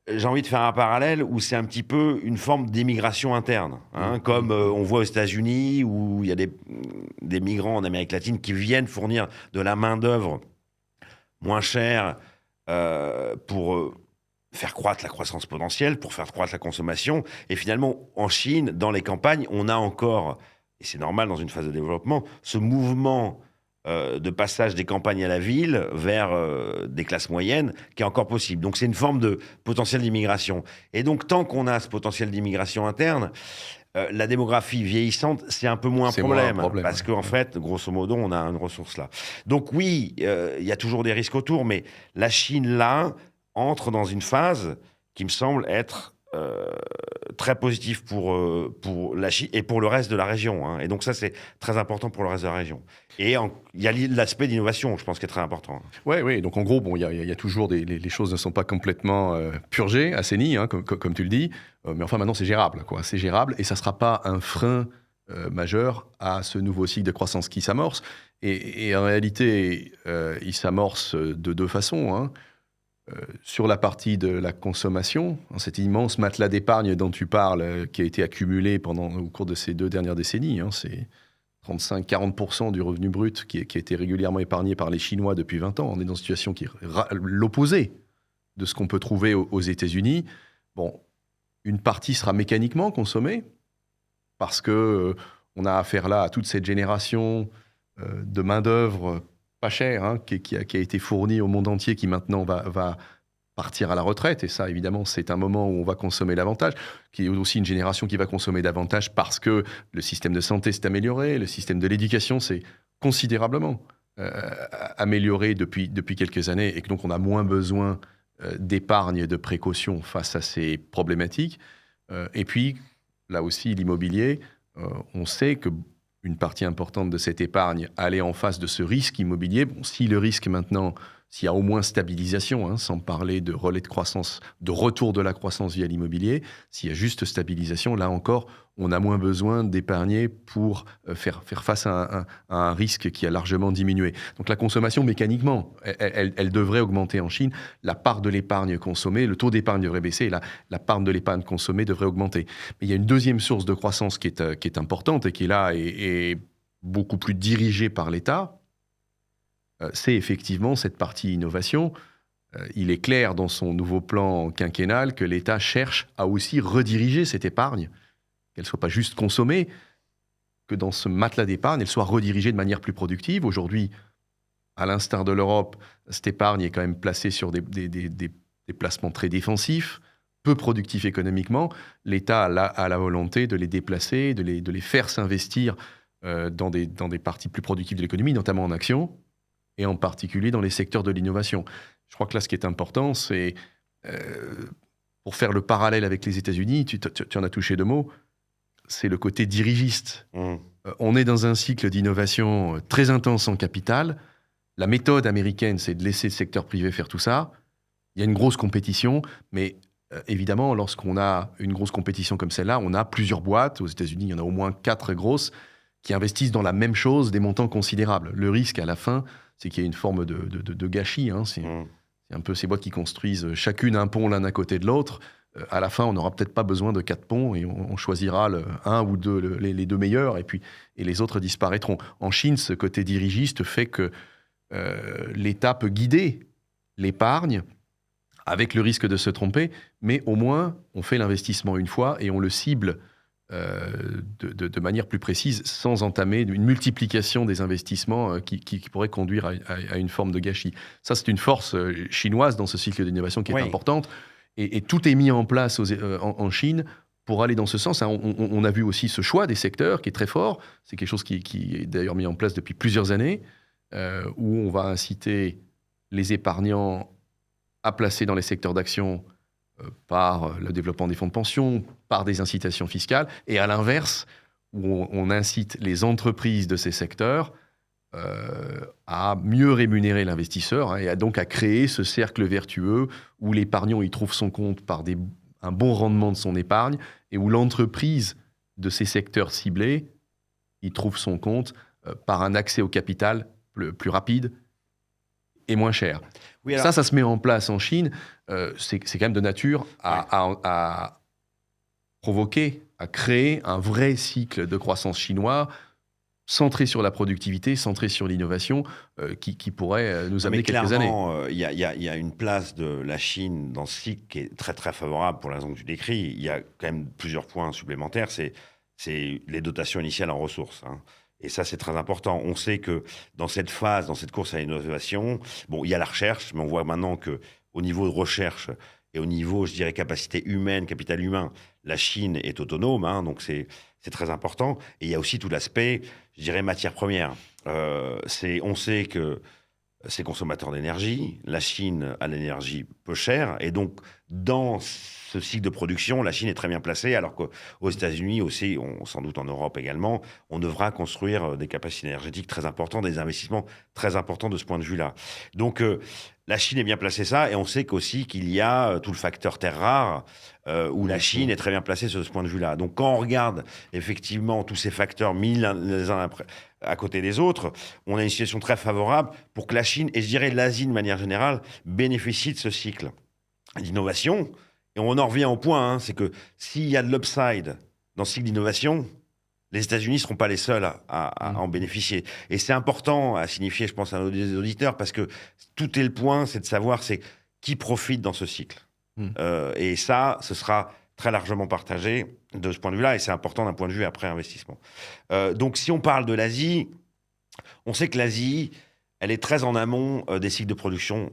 Speaker 2: J'ai envie de faire un parallèle où c'est un petit peu une forme d'immigration interne, comme on voit aux États-Unis, où il y a des migrants en Amérique latine qui viennent fournir de la main-d'œuvre moins chère pour faire croître la croissance potentielle, pour faire croître la consommation. Et finalement, en Chine, dans les campagnes, on a encore, et c'est normal dans une phase de développement, ce mouvement de passage des campagnes à la ville vers des classes moyennes qui est encore possible. Donc c'est une forme de potentiel d'immigration. Et donc tant qu'on a ce potentiel d'immigration interne, La démographie vieillissante, c'est un peu moins un
Speaker 1: C'est
Speaker 2: problème.
Speaker 1: moins un problème,
Speaker 2: Parce
Speaker 1: ouais.
Speaker 2: qu'en fait, grosso modo, on a une ressource là. Donc oui, il y a toujours des risques autour, mais la Chine, là, entre dans une phase qui me semble être très positive pour la Chine et pour le reste de la région, hein. Et donc ça, c'est très important pour le reste de la région. Et il y a l'aspect d'innovation, je pense, qui est très important.
Speaker 1: Oui, donc en gros, bon, il y a toujours les choses ne sont pas complètement purgées, assainies, hein, comme tu le dis, mais enfin maintenant c'est gérable, quoi. C'est gérable et ça ne sera pas un frein majeur à ce nouveau cycle de croissance qui s'amorce. Et en réalité, il s'amorce de deux façons, hein. Sur la partie de la consommation, hein, cet immense matelas d'épargne dont tu parles, qui a été accumulé au cours de ces 2 dernières décennies, hein, c'est 35-40% du revenu brut qui a été régulièrement épargné par les Chinois depuis 20 ans. On est dans une situation qui est l'opposé de ce qu'on peut trouver aux États-Unis. Bon, une partie sera mécaniquement consommée parce que on a affaire là à toute cette génération de main-d'œuvre pas chère, hein, qui a été fournie au monde entier, qui maintenant va partir à la retraite. Et ça, évidemment, c'est un moment où on va consommer davantage, qui est aussi une génération qui va consommer davantage parce que le système de santé s'est amélioré, le système de l'éducation s'est considérablement amélioré depuis quelques années, et que donc on a moins besoin d'épargne et de précaution face à ces problématiques. Et puis, là aussi, l'immobilier, on sait que une partie importante de cette épargne allait en face de ce risque immobilier. Bon, si le risque maintenant, s'il y a au moins stabilisation, hein, sans parler de relais de croissance, de retour de la croissance via l'immobilier, s'il y a juste stabilisation, là encore, on a moins besoin d'épargner pour faire face à un risque qui a largement diminué. Donc la consommation, mécaniquement, elle devrait augmenter en Chine. La part de l'épargne consommée, le taux d'épargne devrait baisser, et la part de l'épargne consommée devrait augmenter. Mais il y a une deuxième source de croissance qui est importante et qui est là et beaucoup plus dirigée par l'État. C'est effectivement cette partie innovation. Il est clair dans son nouveau plan quinquennal que l'État cherche à aussi rediriger cette épargne, qu'elle ne soit pas juste consommée, que dans ce matelas d'épargne, elle soit redirigée de manière plus productive. Aujourd'hui, à l'instar de l'Europe, cette épargne est quand même placée sur des placements très défensifs, peu productifs économiquement. L'État a la volonté de les déplacer, de les faire s'investir dans des parties plus productives de l'économie, notamment en actions, et en particulier dans les secteurs de l'innovation. Je crois que là, ce qui est important, c'est, pour faire le parallèle avec les États-Unis, tu en as touché 2 mots, c'est le côté dirigiste. On est dans un cycle d'innovation très intense en capital. La méthode américaine, c'est de laisser le secteur privé faire tout ça. Il y a une grosse compétition, mais évidemment, lorsqu'on a une grosse compétition comme celle-là, on a plusieurs boîtes. Aux États-Unis, il y en a au moins 4 grosses qui investissent dans la même chose des montants considérables. Le risque, à la fin, c'est qu'il y a une forme de gâchis, hein. C'est un peu ces boîtes qui construisent chacune un pont l'un à côté de l'autre. À la fin, on n'aura peut-être pas besoin de 4 ponts et on choisira un ou deux, les 2 meilleurs, et les autres disparaîtront. En Chine, ce côté dirigiste fait que l'État peut guider l'épargne avec le risque de se tromper, mais au moins, on fait l'investissement une fois et on le cible de manière plus précise, sans entamer une multiplication des investissements qui pourrait conduire à une forme de gâchis. Ça, c'est une force chinoise dans ce cycle d'innovation qui est importante. Et tout est mis en place en Chine pour aller dans ce sens. On a vu aussi ce choix des secteurs qui est très fort. C'est quelque chose qui est d'ailleurs mis en place depuis plusieurs années, où on va inciter les épargnants à placer dans les secteurs d'action par le développement des fonds de pension, par des incitations fiscales, et à l'inverse, où on incite les entreprises de ces secteurs à mieux rémunérer l'investisseur, hein, et donc à créer ce cercle vertueux où l'épargnant y trouve son compte par un bon rendement de son épargne, et où l'entreprise de ces secteurs ciblés y trouve son compte par un accès au capital plus rapide et moins cher. Oui, alors... Ça se met en place en Chine. C'est quand même de nature à provoquer, à créer un vrai cycle de croissance chinois centré sur la productivité, centré sur l'innovation, qui pourrait nous amener quelques années.
Speaker 2: Il y a une place de la Chine dans ce cycle qui est très très favorable pour la raison que tu décris. Il y a quand même plusieurs points supplémentaires. C'est les dotations initiales en ressources, hein. Et ça, c'est très important. On sait que dans cette phase, dans cette course à l'innovation, bon, il y a la recherche, mais on voit maintenant qu'au niveau de recherche, et au niveau, je dirais, capacité humaine, capital humain, la Chine est autonome, hein, donc c'est très important. Et il y a aussi tout l'aspect, je dirais, matière première. On sait que c'est consommateur d'énergie. La Chine a l'énergie peu chère. Et donc, dans ce cycle de production, la Chine est très bien placée, alors qu'aux États-Unis aussi, sans doute en Europe également, on devra construire des capacités énergétiques très importantes, des investissements très importants de ce point de vue-là. Donc, la Chine est bien placée ça, et on sait qu'aussi qu'il y a tout le facteur terres rares, où la Chine est très bien placée sur ce point de vue-là. Donc, quand on regarde effectivement tous ces facteurs mis les uns après à côté des autres, on a une situation très favorable pour que la Chine, et je dirais l'Asie de manière générale, bénéficie de ce cycle d'innovation. Et on en revient au point, hein, c'est que s'il y a de l'upside dans ce cycle d'innovation, les États-Unis ne seront pas les seuls à en bénéficier. Et c'est important à signifier, je pense, à nos auditeurs, parce que tout est le point, c'est de savoir qui profite dans ce cycle. Et ça, ce sera très largement partagé de ce point de vue-là, et c'est important d'un point de vue après investissement. Donc, si on parle de l'Asie, on sait que l'Asie, elle est très en amont des cycles de production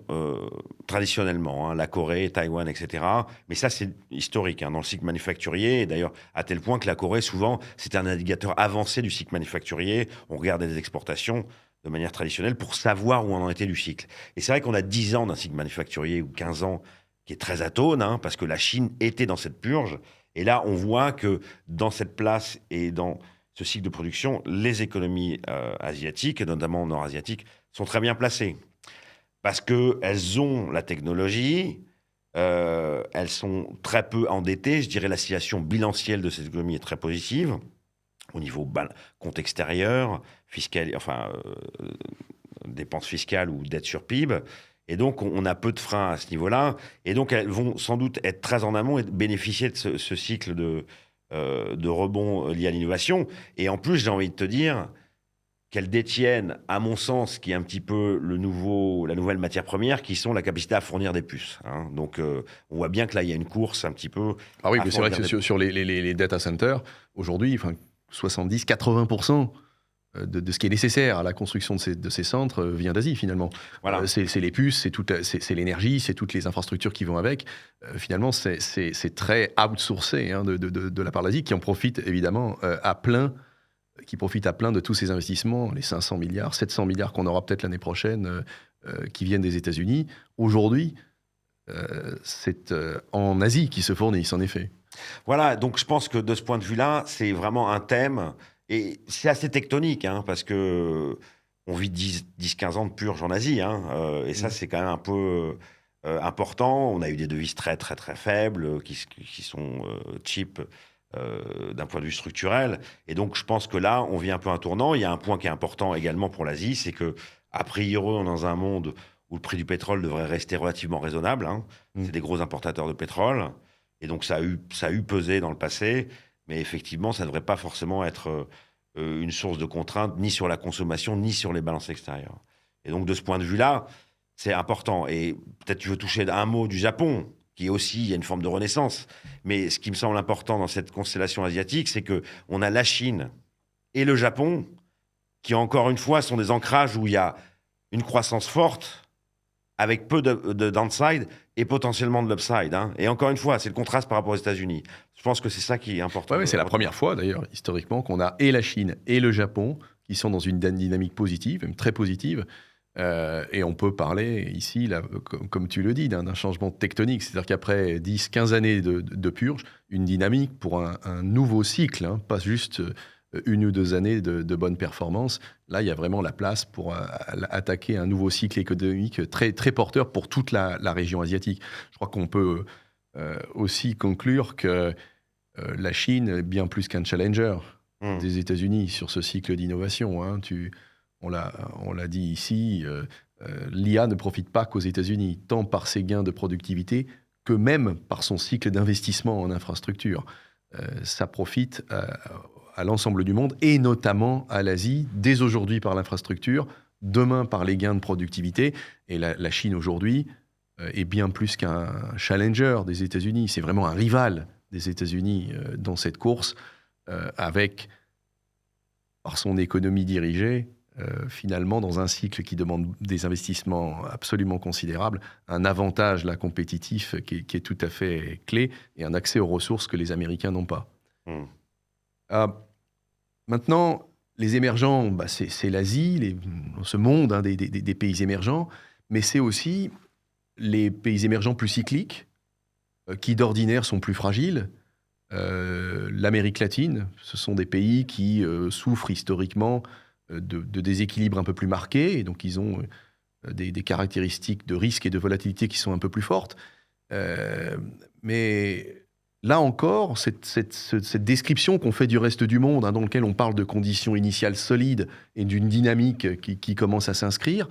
Speaker 2: traditionnellement, hein, la Corée, Taïwan, etc. Mais ça, c'est historique hein, dans le cycle manufacturier, et d'ailleurs, à tel point que la Corée, souvent, c'est un indicateur avancé du cycle manufacturier. On regardait les exportations de manière traditionnelle pour savoir où on en était du cycle. Et c'est vrai qu'on a 10 ans d'un cycle manufacturier, ou 15 ans, qui est très atone, hein, parce que la Chine était dans cette purge. Et là, on voit que dans cette place et dans ce cycle de production, les économies asiatiques, et notamment nord-asiatiques, sont très bien placées. Parce qu'elles ont la technologie, elles sont très peu endettées. Je dirais la situation bilancielle de cette économie est très positive, au niveau compte extérieur, fiscal, dépenses fiscales ou dette sur PIB. Et donc, on a peu de freins à ce niveau-là. Et donc, elles vont sans doute être très en amont et bénéficier de ce cycle de rebond lié à l'innovation. Et en plus, j'ai envie de te dire qu'elles détiennent, à mon sens, qui est un petit peu la nouvelle matière première, qui sont la capacité à fournir des puces. Hein. Donc, on voit bien que là, il y a une course un petit peu...
Speaker 1: Ah oui, mais c'est vrai que sur les data centers, aujourd'hui, 70-80% de ce qui est nécessaire à la construction de ces centres vient d'Asie, finalement. Voilà. C'est les puces, c'est l'énergie, c'est toutes les infrastructures qui vont avec. Finalement, c'est très outsourcé hein, de la part de l'Asie, qui en profite évidemment à plein de tous ces investissements, les 500 milliards, 700 milliards qu'on aura peut-être l'année prochaine, qui viennent des États-Unis. Aujourd'hui, c'est en Asie qu'ils se fournissent, en effet.
Speaker 2: Voilà, donc je pense que de ce point de vue-là, c'est vraiment un thème... Et c'est assez tectonique, hein, parce que on vit 10-15 ans de purge en Asie, hein, et ça, c'est quand même un peu important. On a eu des devises très, très, très faibles, qui sont cheap d'un point de vue structurel. Et donc, je pense que là, on vit un peu un tournant. Il y a un point qui est important également pour l'Asie, c'est que, a priori, on est dans un monde où le prix du pétrole devrait rester relativement raisonnable. Hein. C'est des gros importateurs de pétrole. Et donc, ça a eu pesé dans le passé. Mais effectivement, ça ne devrait pas forcément être une source de contrainte, ni sur la consommation, ni sur les balances extérieures. Et donc, de ce point de vue-là, c'est important. Et peut-être tu veux toucher un mot du Japon, qui est aussi, il y a une forme de renaissance. Mais ce qui me semble important dans cette constellation asiatique, c'est qu'on a la Chine et le Japon, qui encore une fois sont des ancrages où il y a une croissance forte, avec peu de downside et potentiellement de l'upside. Hein. Et encore une fois, c'est le contraste par rapport aux États-Unis. Je pense que c'est ça qui est important.
Speaker 1: Oui, c'est la première fois, d'ailleurs, historiquement, qu'on a et la Chine et le Japon qui sont dans une dynamique positive, même très positive. Et on peut parler ici, là, comme tu le dis, d'un changement tectonique. C'est-à-dire qu'après 10-15 années de purge, une dynamique pour un nouveau cycle, hein, pas juste... 1 ou 2 années de bonne performance. Là, il y a vraiment la place pour attaquer un nouveau cycle économique très, très porteur pour toute la région asiatique. Je crois qu'on peut aussi conclure que la Chine est bien plus qu'un challenger des États-Unis sur ce cycle d'innovation. Hein. On l'a dit ici, l'IA ne profite pas qu'aux États-Unis, tant par ses gains de productivité que même par son cycle d'investissement en infrastructure. Ça profite à l'ensemble du monde, et notamment à l'Asie, dès aujourd'hui par l'infrastructure, demain par les gains de productivité. Et la Chine aujourd'hui est bien plus qu'un challenger des États-Unis. C'est vraiment un rival des États-Unis dans cette course, avec, par son économie dirigée, finalement, dans un cycle qui demande des investissements absolument considérables, un avantage là, compétitif qui est tout à fait clé et un accès aux ressources que les Américains n'ont pas. Maintenant, les émergents, c'est l'Asie, ce monde des pays émergents, mais c'est aussi les pays émergents plus cycliques, qui d'ordinaire sont plus fragiles. L'Amérique latine, ce sont des pays qui souffrent historiquement de déséquilibres un peu plus marqués, et donc ils ont des caractéristiques de risque et de volatilité qui sont un peu plus fortes. Mais là encore, cette description qu'on fait du reste du monde, dans lequel on parle de conditions initiales solides et d'une dynamique qui commence à s'inscrire,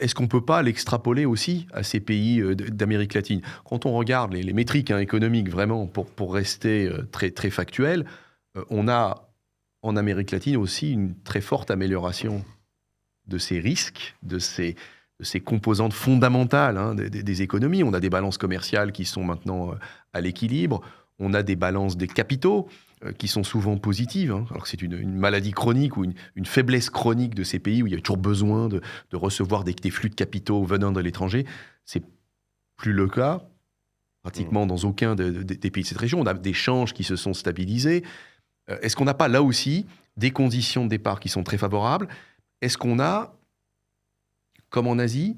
Speaker 1: est-ce qu'on ne peut pas l'extrapoler aussi à ces pays d'Amérique latine? Quand on regarde les métriques économiques, vraiment, pour rester très, très factuel, on a en Amérique latine aussi une très forte amélioration de ces risques, de ces composantes fondamentales des économies. On a des balances commerciales qui sont maintenant à l'équilibre. On a des balances des capitaux qui sont souvent positives, alors que c'est une maladie chronique ou une faiblesse chronique de ces pays où il y a toujours besoin de recevoir des flux de capitaux venant de l'étranger. C'est plus le cas, pratiquement dans aucun des pays de cette région. On a des changes qui se sont stabilisés. Est-ce qu'on n'a pas là aussi des conditions de départ qui sont très favorables? Est-ce qu'on a, comme en Asie,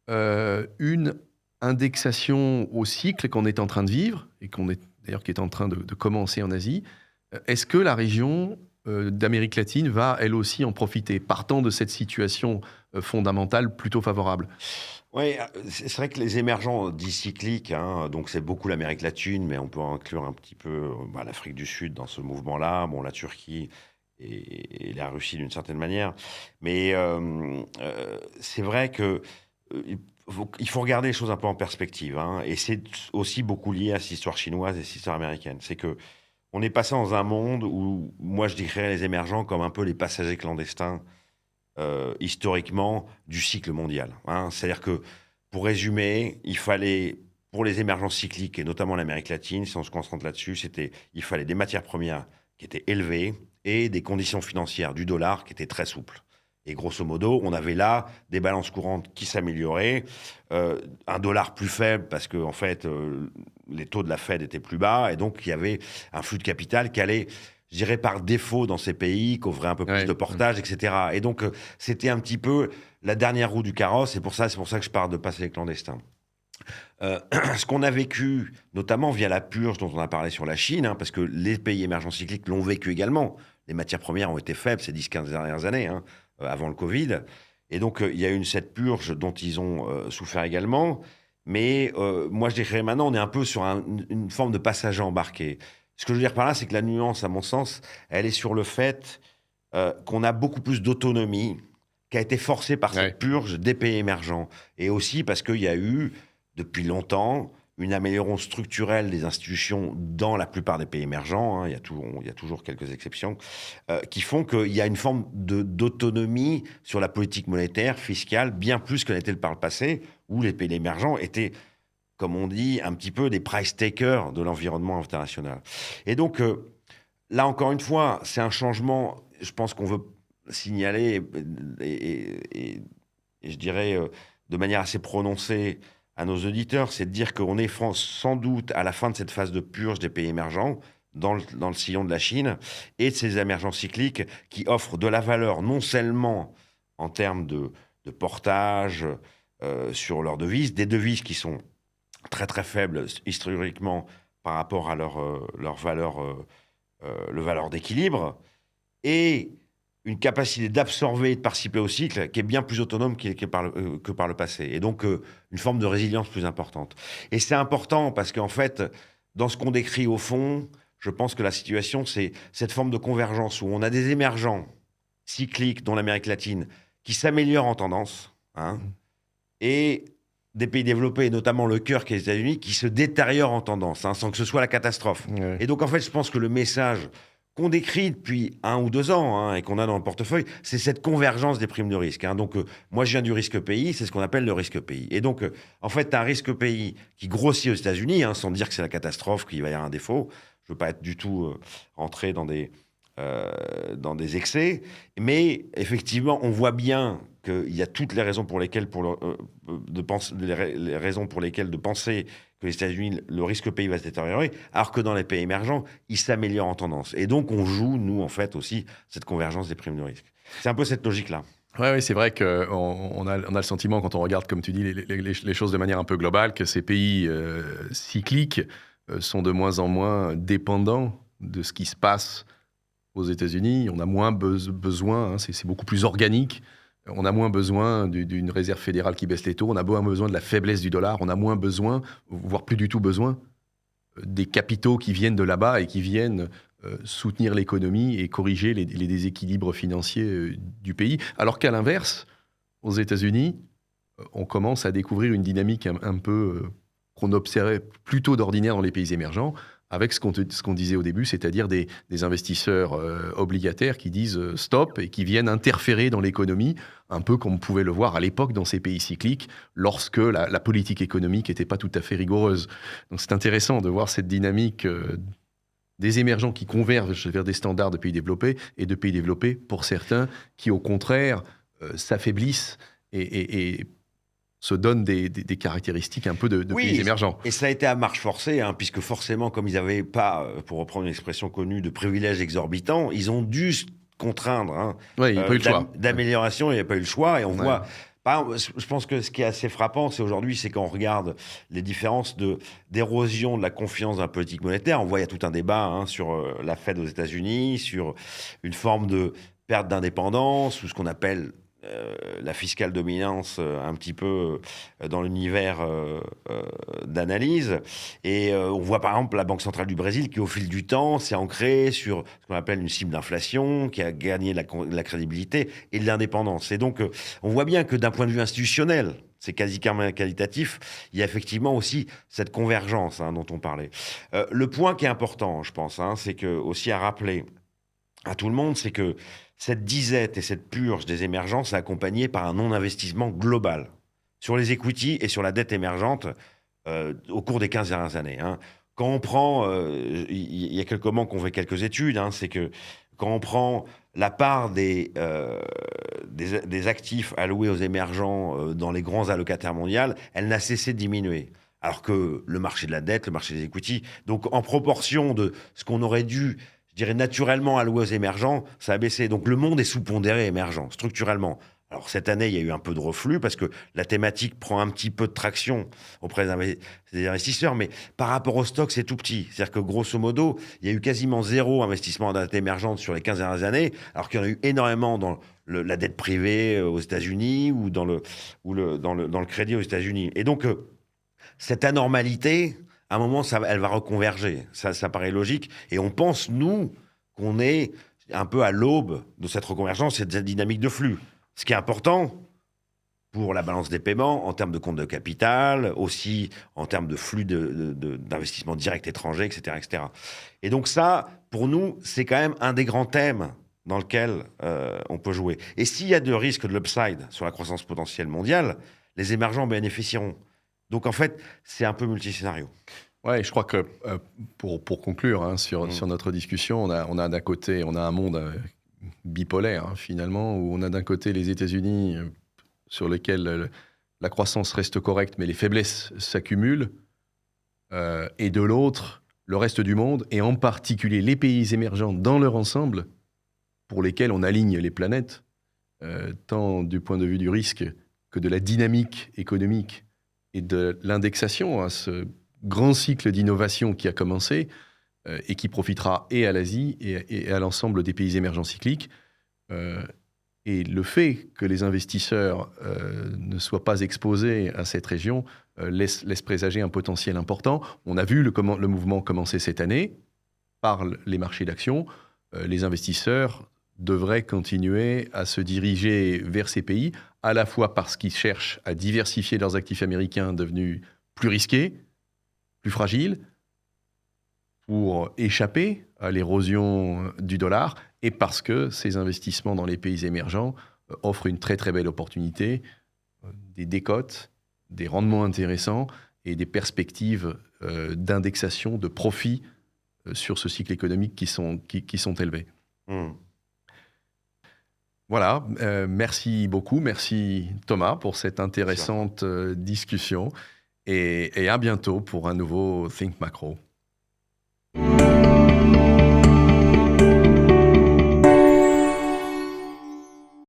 Speaker 1: une indexation au cycle qu'on est en train de vivre et qui est en train de commencer en Asie? Est-ce que la région d'Amérique latine va, elle aussi, en profiter, partant de cette situation fondamentale plutôt favorable?
Speaker 2: Oui, c'est vrai que les émergents dits cycliques, donc c'est beaucoup l'Amérique latine, mais on peut inclure un petit peu l'Afrique du Sud dans ce mouvement-là, la Turquie et la Russie d'une certaine manière. Mais c'est vrai que il faut regarder les choses un peu en perspective, et c'est aussi beaucoup lié à cette histoire chinoise et cette histoire américaine. C'est que on est passé dans un monde où, moi, je dirais les émergents comme un peu les passagers clandestins, historiquement, du cycle mondial. C'est-à-dire que, pour résumer, il fallait, pour les émergents cycliques, et notamment l'Amérique latine, si on se concentre là-dessus, il fallait des matières premières qui étaient élevées et des conditions financières du dollar qui étaient très souples. Et grosso modo, on avait là des balances courantes qui s'amélioraient, un dollar plus faible parce que, en fait, les taux de la Fed étaient plus bas, et donc il y avait un flux de capital qui allait, je dirais, par défaut dans ces pays, qui offrait un peu plus de portage, etc. Et donc, c'était un petit peu la dernière roue du carrosse, et c'est pour ça que je parle de passer clandestin. Ce qu'on a vécu, notamment via la purge dont on a parlé sur la Chine, parce que les pays émergents cycliques l'ont vécu également. Les matières premières ont été faibles ces 10-15 dernières années, avant le Covid. Et donc, il y a eu cette purge dont ils ont souffert également. Mais moi, je dirais maintenant, on est un peu sur une forme de passage embarqué. Ce que je veux dire par là, c'est que la nuance, à mon sens, elle est sur le fait qu'on a beaucoup plus d'autonomie qui a été forcée par cette purge des pays émergents. Et aussi parce qu'il y a eu, depuis longtemps, une amélioration structurelle des institutions dans la plupart des pays émergents, il y a toujours quelques exceptions, qui font qu'il y a une forme d'autonomie sur la politique monétaire, fiscale, bien plus que n'était par le passé, où les pays émergents étaient, comme on dit, un petit peu des price takers de l'environnement international. Et donc, là, encore une fois, c'est un changement, je pense qu'on veut signaler, et je dirais de manière assez prononcée à nos auditeurs, c'est de dire qu'on est sans doute à la fin de cette phase de purge des pays émergents, dans le sillon de la Chine, et de ces émergents cycliques qui offrent de la valeur, non seulement en termes de portage sur leurs devises, des devises qui sont très très faibles historiquement par rapport à leur valeur d'équilibre, et une capacité d'absorber et de participer au cycle qui est bien plus autonome que par le passé. Et donc, une forme de résilience plus importante. Et c'est important parce qu'en fait, dans ce qu'on décrit au fond, je pense que la situation, c'est cette forme de convergence où on a des émergents cycliques, dont l'Amérique latine, qui s'améliorent en tendance, et des pays développés, notamment le cœur qui est les États-Unis, qui se détériorent en tendance, sans que ce soit la catastrophe. Et donc, en fait, je pense que le message qu'on décrit depuis 1 ou 2 ans et qu'on a dans le portefeuille, c'est cette convergence des primes de risque. Donc, moi, je viens du risque pays, c'est ce qu'on appelle le risque pays. Et donc, en fait, tu as un risque pays qui grossit aux États-Unis, sans dire que c'est la catastrophe, qu'il va y avoir un défaut. Je ne veux pas être du tout rentrer dans des dans des excès. Mais effectivement, on voit bien qu'il y a toutes les raisons pour lesquelles, les raisons pour lesquelles de penser que les États-Unis, le risque pays va se détériorer, alors que dans les pays émergents, il s'améliore en tendance. Et donc, on joue, nous, en fait, aussi, cette convergence des primes de risque. C'est un peu cette logique-là.
Speaker 1: Oui, c'est vrai qu'on a le sentiment, quand on regarde, comme tu dis, les choses de manière un peu globale, que ces pays cycliques sont de moins en moins dépendants de ce qui se passe aux États-Unis. On a moins besoin, c'est beaucoup plus organique. On a moins besoin d'une réserve fédérale qui baisse les taux. On a moins besoin de la faiblesse du dollar. On a moins besoin, voire plus du tout besoin, des capitaux qui viennent de là-bas et qui viennent soutenir l'économie et corriger les déséquilibres financiers du pays. Alors qu'à l'inverse, aux États-Unis, on commence à découvrir une dynamique un peu qu'on observait plutôt d'ordinaire dans les pays émergents, avec ce qu'on disait au début, c'est-à-dire des investisseurs obligataires qui disent stop et qui viennent interférer dans l'économie, un peu comme on pouvait le voir à l'époque dans ces pays cycliques, lorsque la politique économique n'était pas tout à fait rigoureuse. Donc c'est intéressant de voir cette dynamique des émergents qui convergent vers des standards de pays développés, et de pays développés, pour certains, qui au contraire s'affaiblissent et se donnent des caractéristiques un peu de pays émergents.
Speaker 2: Et ça a été à marche forcée, puisque forcément, comme ils n'avaient pas, pour reprendre une expression connue, de privilèges exorbitants, ils ont dû se contraindre d'amélioration, il n'y a pas eu le choix, et on voit... Je pense que ce qui est assez frappant, c'est aujourd'hui, c'est quand on regarde les différences d'érosion de la confiance dans la politique monétaire. On voit, il y a tout un débat sur la Fed aux États-Unis, sur une forme de perte d'indépendance, ou ce qu'on appelle la fiscale dominance, un petit peu dans l'univers d'analyse. Et on voit par exemple la Banque centrale du Brésil qui, au fil du temps, s'est ancrée sur ce qu'on appelle une cible d'inflation, qui a gagné de la crédibilité et de l'indépendance. Et donc, on voit bien que d'un point de vue institutionnel, c'est quasi qualitatif, il y a effectivement aussi cette convergence dont on parlait. Le point qui est important, je pense, c'est que, aussi à rappeler à tout le monde, c'est que cette disette et cette purge des émergences est accompagnée par un non-investissement global sur les equities et sur la dette émergente au cours des 15 dernières années. Quand on prend, il y a quelques mois qu'on fait quelques études, c'est que quand on prend la part des actifs alloués aux émergents dans les grands allocataires mondiaux, elle n'a cessé de diminuer. Alors que le marché de la dette, le marché des equities, donc en proportion de ce qu'on aurait dû, je dirais, naturellement alloué aux émergents, ça a baissé. Donc le monde est sous-pondéré émergent, structurellement. Alors cette année, il y a eu un peu de reflux parce que la thématique prend un petit peu de traction auprès des investisseurs, mais par rapport au stock, c'est tout petit. C'est-à-dire que grosso modo, il y a eu quasiment zéro investissement en dette émergente sur les 15 dernières années, alors qu'il y en a eu énormément dans la dette privée aux États-Unis ou dans le crédit aux États-Unis. Et donc, cette anormalité, à un moment, elle va reconverger. Ça paraît logique. Et on pense, nous, qu'on est un peu à l'aube de cette reconvergence et de cette dynamique de flux. Ce qui est important pour la balance des paiements, en termes de compte de capital, aussi en termes de flux d'investissement direct étranger, etc., etc. Et donc ça, pour nous, c'est quand même un des grands thèmes dans lequel on peut jouer. Et s'il y a de risques de l'upside sur la croissance potentielle mondiale, les émergents bénéficieront. Donc, en fait, c'est un peu multiscénario.
Speaker 1: Ouais, je crois que pour conclure sur notre discussion, on a d'un côté, on a un monde bipolaire, finalement, où on a d'un côté les États-Unis sur lesquels la croissance reste correcte, mais les faiblesses s'accumulent, et de l'autre, le reste du monde, et en particulier les pays émergents dans leur ensemble, pour lesquels on aligne les planètes, tant du point de vue du risque que de la dynamique économique et de l'indexation à ce grand cycle d'innovation qui a commencé et qui profitera et à l'Asie et à l'ensemble des pays émergents cycliques. Et le fait que les investisseurs ne soient pas exposés à cette région laisse présager un potentiel important. On a vu le mouvement commencer cette année par les marchés d'actions. Les investisseurs devraient continuer à se diriger vers ces pays, à la fois parce qu'ils cherchent à diversifier leurs actifs américains devenus plus risqués, plus fragiles, pour échapper à l'érosion du dollar, et parce que ces investissements dans les pays émergents offrent une très très belle opportunité, des décotes, des rendements intéressants et des perspectives d'indexation, de profit sur ce cycle économique qui sont élevés.
Speaker 2: Hmm.
Speaker 1: Voilà, merci beaucoup, merci Thomas pour cette intéressante discussion et à bientôt pour un nouveau Think Macro.